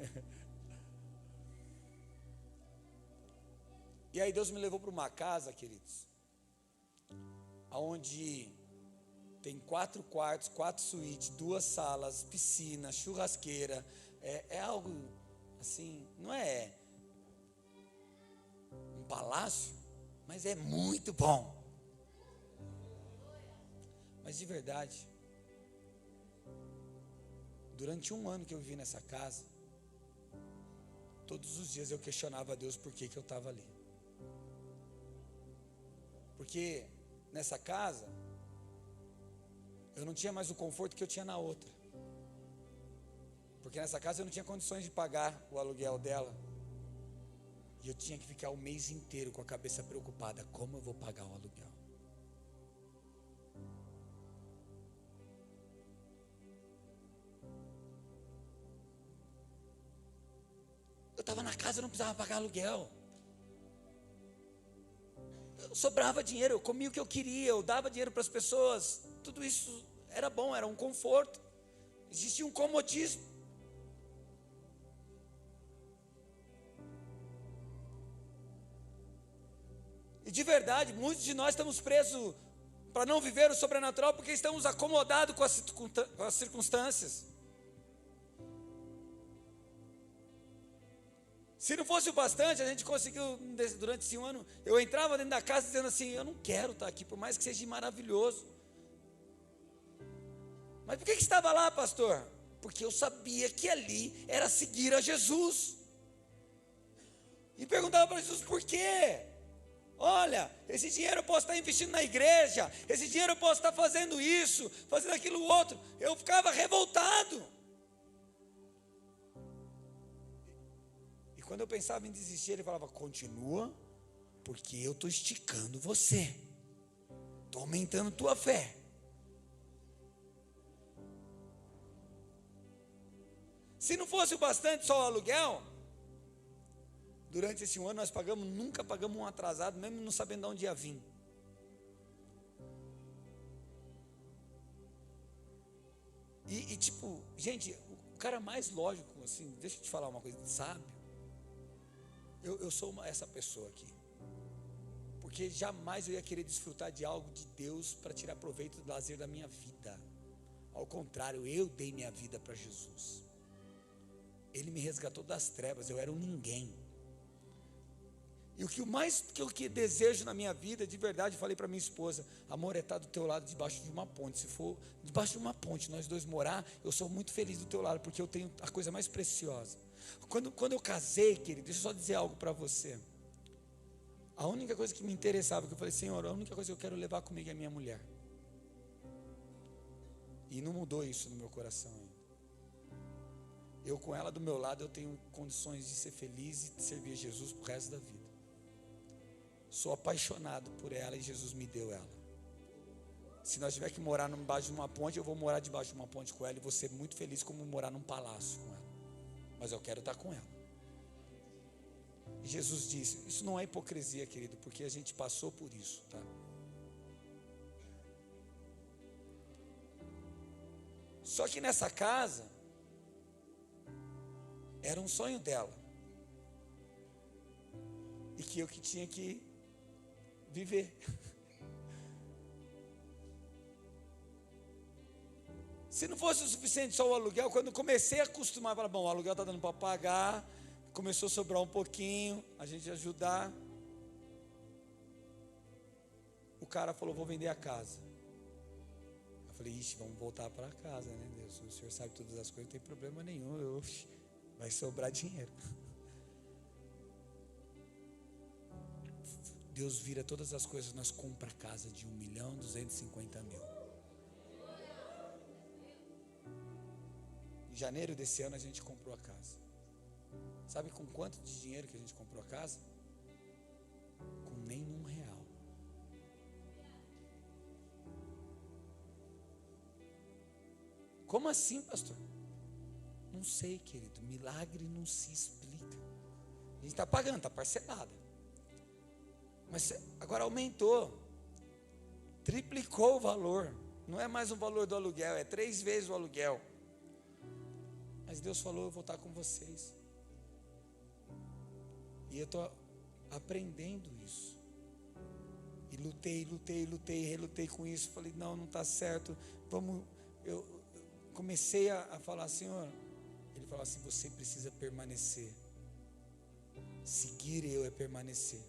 E aí Deus me levou para uma casa, queridos, onde tem 4 quartos, 4 suítes, 2 salas, piscina, churrasqueira. É algo assim, não é um palácio, mas é muito bom. Mas de verdade, durante 1 ano que eu vivi nessa casa, todos os dias eu questionava a Deus por que eu estava ali. Porque nessa casa eu não tinha mais o conforto que eu tinha na outra. Porque nessa casa eu não tinha condições de pagar o aluguel dela. E eu tinha que ficar o mês inteiro com a cabeça preocupada: como eu vou pagar o aluguel? Eu estava na casa, eu não precisava pagar aluguel. Sobrava dinheiro, eu comia o que eu queria, eu dava dinheiro para as pessoas. Tudo isso era bom, era um conforto. Existia um comodismo. E de verdade, muitos de nós estamos presos para não viver o sobrenatural porque estamos acomodados com as circunstâncias. Se não fosse o bastante, a gente conseguiu, durante esse ano, eu entrava dentro da casa dizendo assim: eu não quero estar aqui, por mais que seja maravilhoso. Mas por que estava lá, pastor? Porque eu sabia que ali era seguir a Jesus. E perguntava para Jesus: por quê? Olha, esse dinheiro eu posso estar investindo na igreja, esse dinheiro eu posso estar fazendo isso, fazendo aquilo outro. Eu ficava revoltado. Quando eu pensava em desistir, ele falava: continua, porque eu estou esticando você, estou aumentando tua fé. Se não fosse o bastante só o aluguel, durante esse 1 ano nós nunca pagamos um atrasado, mesmo não sabendo de onde ia vir. E tipo, gente, o cara mais lógico, assim, deixa eu te falar uma coisa, sábio. Eu sou essa pessoa aqui, porque jamais eu ia querer desfrutar de algo de Deus para tirar proveito do lazer da minha vida. Ao contrário, eu dei minha vida para Jesus. Ele me resgatou das trevas, eu era um ninguém. E o que mais que eu desejo na minha vida, de verdade, falei para minha esposa: amor, é estar do teu lado debaixo de uma ponte. Se for debaixo de uma ponte, nós dois morar, eu sou muito feliz do teu lado, porque eu tenho a coisa mais preciosa. Quando eu casei, querido, deixa eu só dizer algo para você. A única coisa que me interessava, que eu falei, Senhor, a única coisa que eu quero levar comigo é a minha mulher. E não mudou isso no meu coração ainda. Eu com ela do meu lado, eu tenho condições de ser feliz e de servir a Jesus pro resto da vida. Sou apaixonado por ela e Jesus me deu ela. Se nós tiver que morar embaixo de uma ponte, eu vou morar debaixo de uma ponte com ela e vou ser muito feliz como morar num palácio com ela. Mas eu quero estar com ela. E Jesus disse, isso não é hipocrisia, querido, porque a gente passou por isso, tá? Só que nessa casa, era um sonho dela. E que eu que tinha que viver. Se não fosse o suficiente só o aluguel, quando eu comecei a acostumar, falar, bom, o aluguel está dando para pagar, começou a sobrar um pouquinho, a gente ajudar. O cara falou, vou vender a casa. Eu falei, ixi, vamos voltar para casa, né, Deus? O Senhor sabe todas as coisas, não tem problema nenhum, vai sobrar dinheiro. Deus vira todas as coisas, nós compramos a casa de 1.250.000. Em janeiro desse ano a gente comprou a casa. Sabe com quanto de dinheiro que a gente comprou a casa? Com nem R$1. Como assim, pastor? Não sei, querido, milagre não se explica. A gente está pagando, está parcelada. Mas agora aumentou, triplicou o valor. Não é mais o valor do aluguel, é 3 vezes o aluguel. Mas Deus falou, eu vou estar com vocês. E eu estou aprendendo isso. E relutei com isso. Falei, não está certo. Eu comecei a falar, Senhor. Ele falou assim, você precisa permanecer. Seguir eu é permanecer.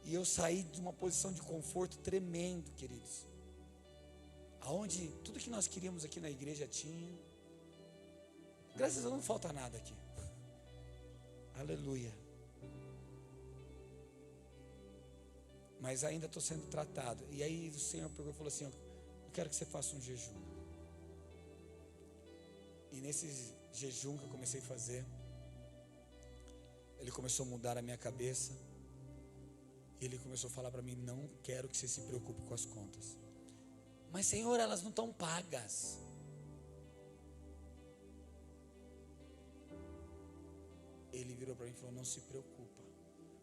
E eu saí de uma posição de conforto tremendo, queridos. Aonde tudo que nós queríamos aqui na igreja tinha. Graças a Deus não falta nada aqui. Aleluia. Mas ainda estou sendo tratado. E aí o Senhor pegou e falou assim, eu quero que você faça um jejum. E nesse jejum que eu comecei a fazer, Ele começou a mudar a minha cabeça. E Ele começou a falar para mim, não quero que você se preocupe com as contas. Mas Senhor, elas não estão pagas. Ele virou para mim e falou, não se preocupa.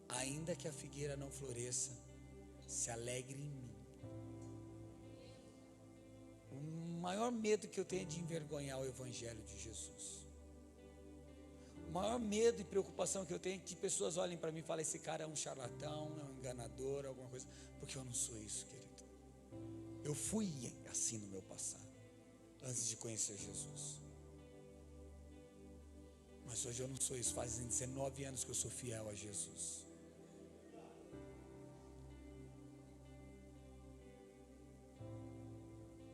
Ainda que a figueira não floresça, se alegre em mim. O maior medo que eu tenho é de envergonhar o Evangelho de Jesus. O maior medo e preocupação que eu tenho é que pessoas olhem para mim e falem, esse cara é um charlatão, é um enganador, alguma coisa. Porque eu não sou isso, querido. Eu fui assim no meu passado, antes de conhecer Jesus. Mas hoje eu não sou isso, fazem 19 anos que eu sou fiel a Jesus.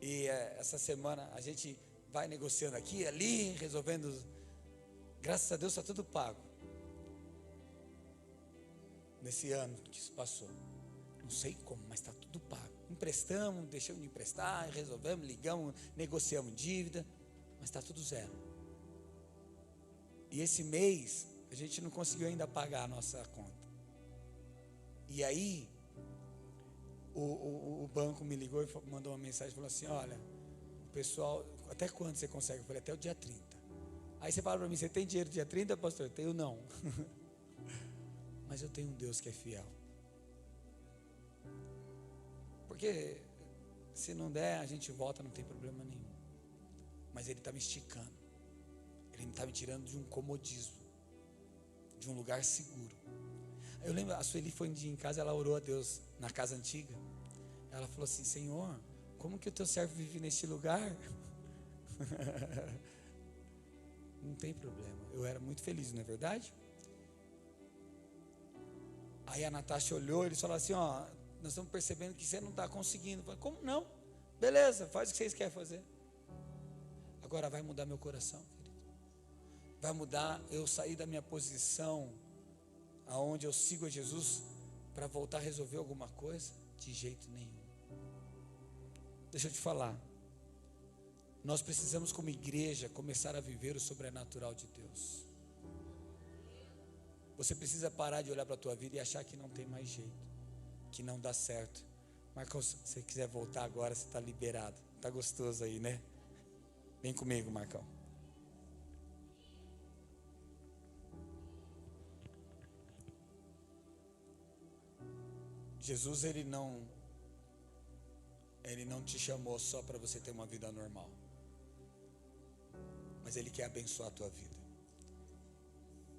E essa semana a gente vai negociando aqui, ali, resolvendo. Graças a Deus está tudo pago. Nesse ano que isso passou. Não sei como, mas está tudo pago. Emprestamos, deixamos de emprestar, resolvemos, ligamos, negociamos dívida, mas está tudo zero. E esse mês a gente não conseguiu ainda pagar a nossa conta. E aí o banco me ligou e mandou uma mensagem, falou assim, olha, o pessoal, até quando você consegue? Eu falei, até o dia 30. Aí você fala para mim, você tem dinheiro dia 30, pastor? Eu tenho não. Mas eu tenho um Deus que é fiel. Porque se não der, a gente volta, não tem problema nenhum. Mas Ele está me esticando. Ele está me tirando de um comodismo, de um lugar seguro. Eu lembro, a Sueli foi um dia em casa, ela orou a Deus na casa antiga. Ela falou assim, Senhor, como que o teu servo vive neste lugar? Não tem problema, eu era muito feliz, não é verdade? Aí a Natasha olhou, eles falaram assim, ó, nós estamos percebendo que você não está conseguindo. Eu falei, como não? Beleza, faz o que vocês querem fazer. Agora vai mudar meu coração, querido. Vai mudar eu sair da minha posição aonde eu sigo a Jesus para voltar a resolver alguma coisa? De jeito nenhum. Deixa eu te falar. Nós precisamos, como igreja, começar a viver o sobrenatural de Deus. Você precisa parar de olhar para a tua vida e achar que não tem mais jeito, que não dá certo. Marcão, se você quiser voltar agora, você está liberado. Está gostoso aí, né? Vem comigo, Marcão. Jesus, ele não te chamou só para você ter uma vida normal, mas Ele quer abençoar a tua vida.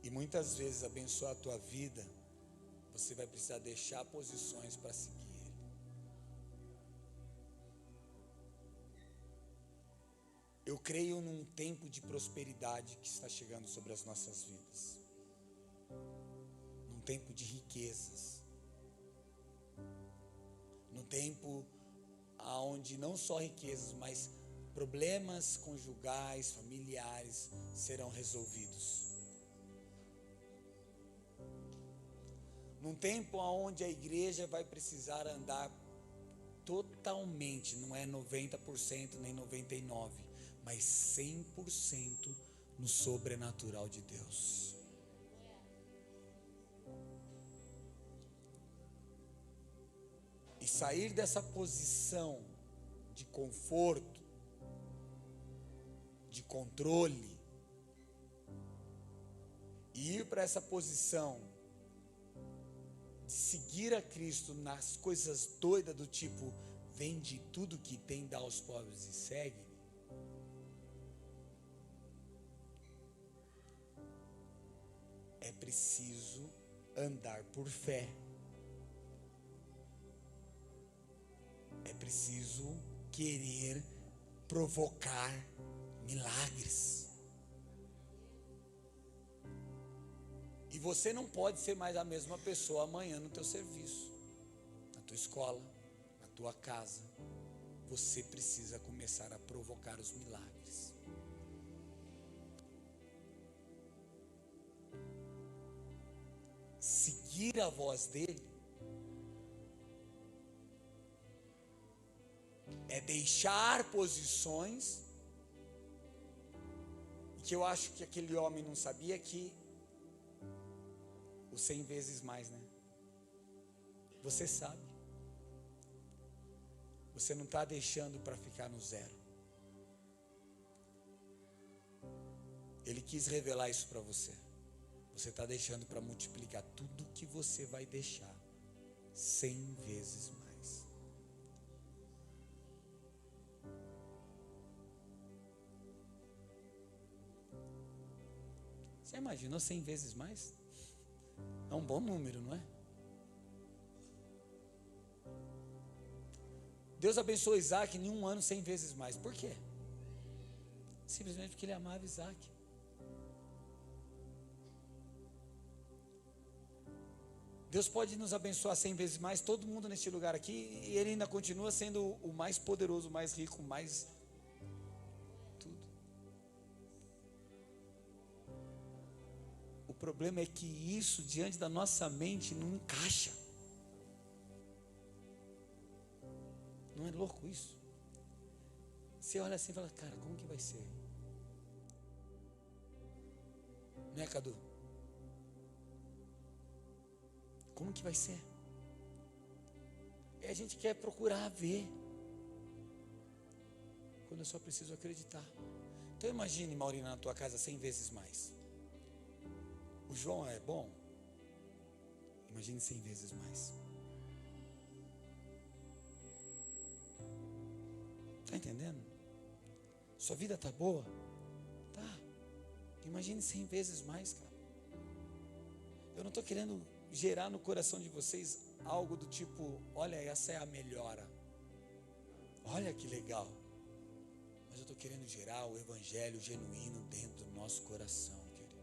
E muitas vezes abençoar a tua vida, você vai precisar deixar posições para seguir Ele. Eu creio num tempo de prosperidade que está chegando sobre as nossas vidas, num tempo de riquezas, num tempo onde não só riquezas, mas problemas conjugais, familiares serão resolvidos. Num tempo onde a igreja vai precisar andar totalmente, não é 90% nem 99%, mas 100% no sobrenatural de Deus. E sair dessa posição de conforto, de controle, e ir para essa posição de seguir a Cristo nas coisas doidas do tipo, vende tudo que tem, dá aos pobres e segue. É preciso andar por fé. É preciso querer provocar milagres. E você não pode ser mais a mesma pessoa amanhã no teu serviço, na tua escola, na tua casa. Você precisa começar a provocar os milagres. Seguir a voz dele é deixar posições, e que eu acho que aquele homem não sabia que o 100 vezes mais, né? Você sabe. Você não está deixando para ficar no zero. Ele quis revelar isso para você. Você está deixando para multiplicar tudo que você vai deixar 100 vezes mais. Você imaginou 100 vezes mais? É um bom número, não é? Deus abençoou Isaac em um ano 100 vezes mais. Por quê? Simplesmente porque ele amava Isaac. Deus pode nos abençoar 100 vezes mais, todo mundo neste lugar aqui, e Ele ainda continua sendo o mais poderoso, o mais rico, o mais tudo. O problema é que isso diante da nossa mente não encaixa. Não é louco isso? Você olha assim e fala, cara, como que vai ser? Não é, Cadu? Como que vai ser? E a gente quer procurar ver, quando eu só preciso acreditar. Então imagine, Maurina, na tua casa 100 vezes mais. O João é bom? Imagine 100 vezes mais. Está entendendo? Sua vida está boa? Tá. Imagine 100 vezes mais, cara. Eu não estou querendo gerar no coração de vocês algo do tipo, olha, essa é a melhora. Olha que legal. Mas eu estou querendo gerar o evangelho genuíno dentro do nosso coração, querido.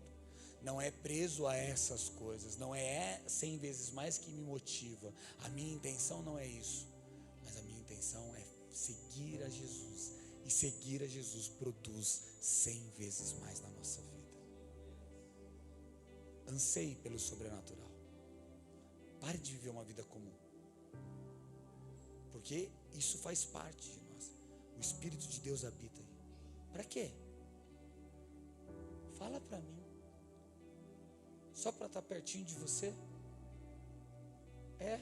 Não é preso a essas coisas, não é 100 vezes mais que me motiva. A minha intenção não é isso. Mas a minha intenção é seguir a Jesus. E seguir a Jesus produz 100 vezes mais na nossa vida. Anseie pelo sobrenatural. Pare de viver uma vida comum. Porque isso faz parte de nós. O Espírito de Deus habita aí. Para quê? Fala para mim. Só para estar pertinho de você? É.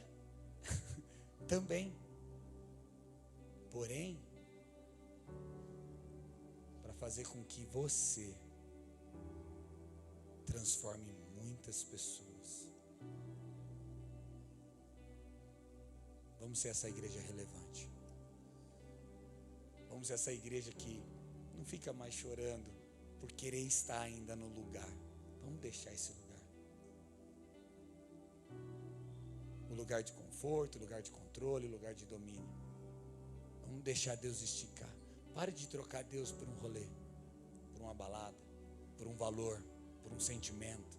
Também. Porém, para fazer com que você transforme muitas pessoas. Vamos ser essa igreja relevante. Vamos ser essa igreja que não fica mais chorando por querer estar ainda no lugar. Vamos deixar esse lugar. O lugar de conforto, lugar de controle, lugar de domínio. Vamos deixar Deus esticar. Pare de trocar Deus por um rolê, por uma balada, por um valor, por um sentimento.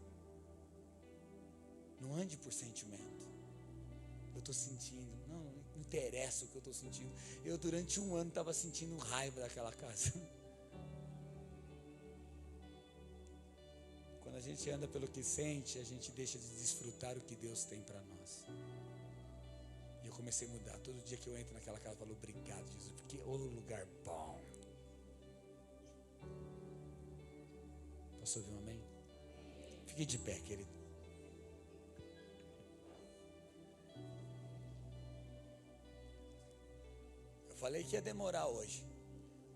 Não ande por sentimento. Eu estou sentindo, não interessa o que eu estou sentindo. Eu durante um ano estava sentindo raiva daquela casa. Quando a gente anda pelo que sente, a gente deixa de desfrutar o que Deus tem para nós. E eu comecei a mudar. Todo dia que eu entro naquela casa, eu falo, obrigado, Jesus, porque o lugar bom. Posso ouvir um amém? Fique de pé, querido. Eu falei que ia demorar hoje,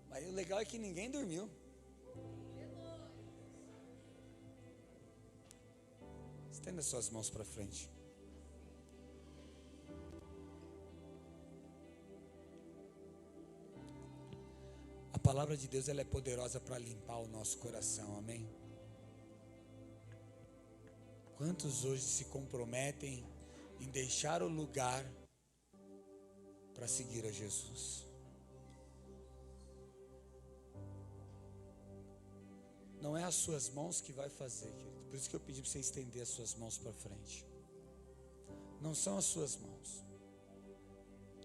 mas o legal é que ninguém dormiu. Estenda suas mãos para frente. A palavra de Deus, ela é poderosa para limpar o nosso coração, amém? Quantos hoje se comprometem em deixar o lugar para seguir a Jesus? Não é as suas mãos que vai fazer, querido. Por isso que eu pedi para você estender as suas mãos para frente. Não são as suas mãos.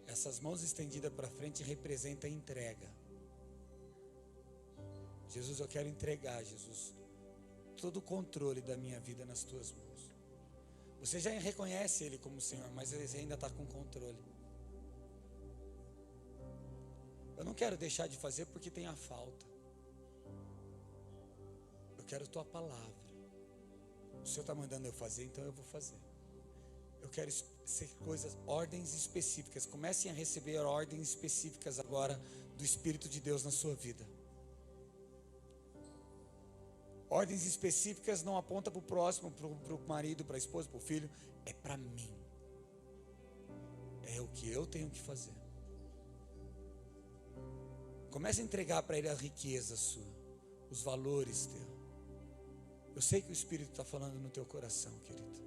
Essas mãos estendidas para frente representam a entrega. Jesus, eu quero entregar, Jesus, todo o controle da minha vida nas tuas mãos. Você já reconhece Ele como Senhor, mas Ele ainda está com controle. Eu não quero deixar de fazer porque tem a falta. Eu quero tua palavra. O Senhor está mandando eu fazer, então eu vou fazer. Eu quero ser coisas, ordens específicas. Comecem a receber ordens específicas agora do Espírito de Deus na sua vida. Ordens específicas não apontam para o próximo, para o marido, para a esposa, para o filho. É para mim. É o que eu tenho que fazer. Comece a entregar para Ele a riqueza sua, os valores teus. Eu sei que o Espírito está falando no teu coração, querido.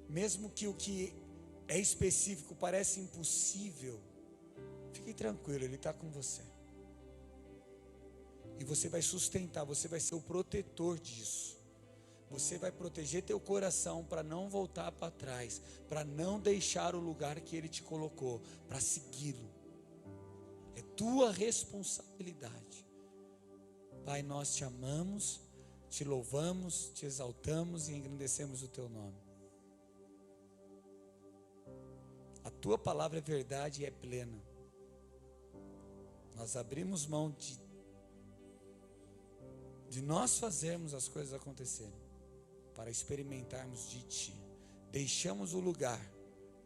Mesmo que o que é específico parece impossível, fique tranquilo, Ele está com você. E você vai sustentar, você vai ser o protetor disso. Você vai proteger teu coração para não voltar para trás, para não deixar o lugar que Ele te colocou, para segui-lo. É tua responsabilidade. Pai, nós te amamos, te louvamos, te exaltamos e engrandecemos o teu nome. A tua palavra é verdade e é plena. Nós abrimos mão de nós fazermos as coisas acontecerem, para experimentarmos de ti. Deixamos o lugar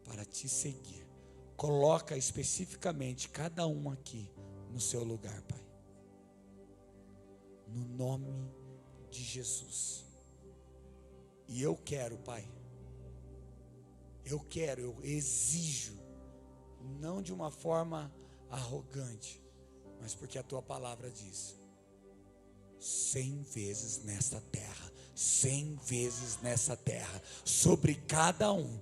para te seguir. Coloca especificamente cada um aqui no seu lugar, Pai. No nome de Jesus. E eu quero, Pai. Eu exijo, não de uma forma arrogante, mas porque a tua palavra diz: 100 vezes nesta terra, 100 vezes nessa terra, sobre cada um,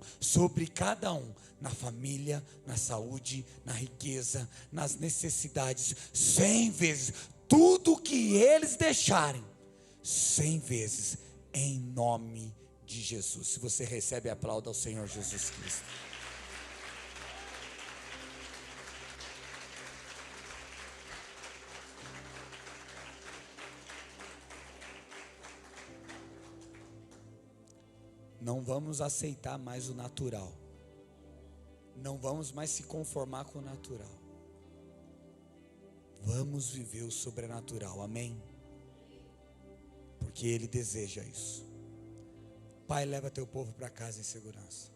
na família, na saúde, na riqueza, nas necessidades, 100 vezes, tudo que eles deixarem, 100 vezes, em nome de Jesus. Se você recebe, aplauda ao Senhor Jesus Cristo. Não vamos aceitar mais o natural. Não vamos mais se conformar com o natural. Vamos viver o sobrenatural, amém? Porque Ele deseja isso. Pai, leva teu povo para casa em segurança.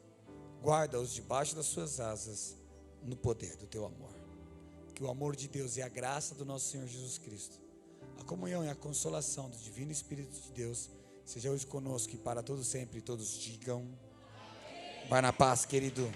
Guarda-os debaixo das suas asas, no poder do teu amor. Que o amor de Deus e a graça do nosso Senhor Jesus Cristo, a comunhão e a consolação do Divino Espírito de Deus, seja hoje conosco e para todo sempre, todos digam. Vai na paz, querido.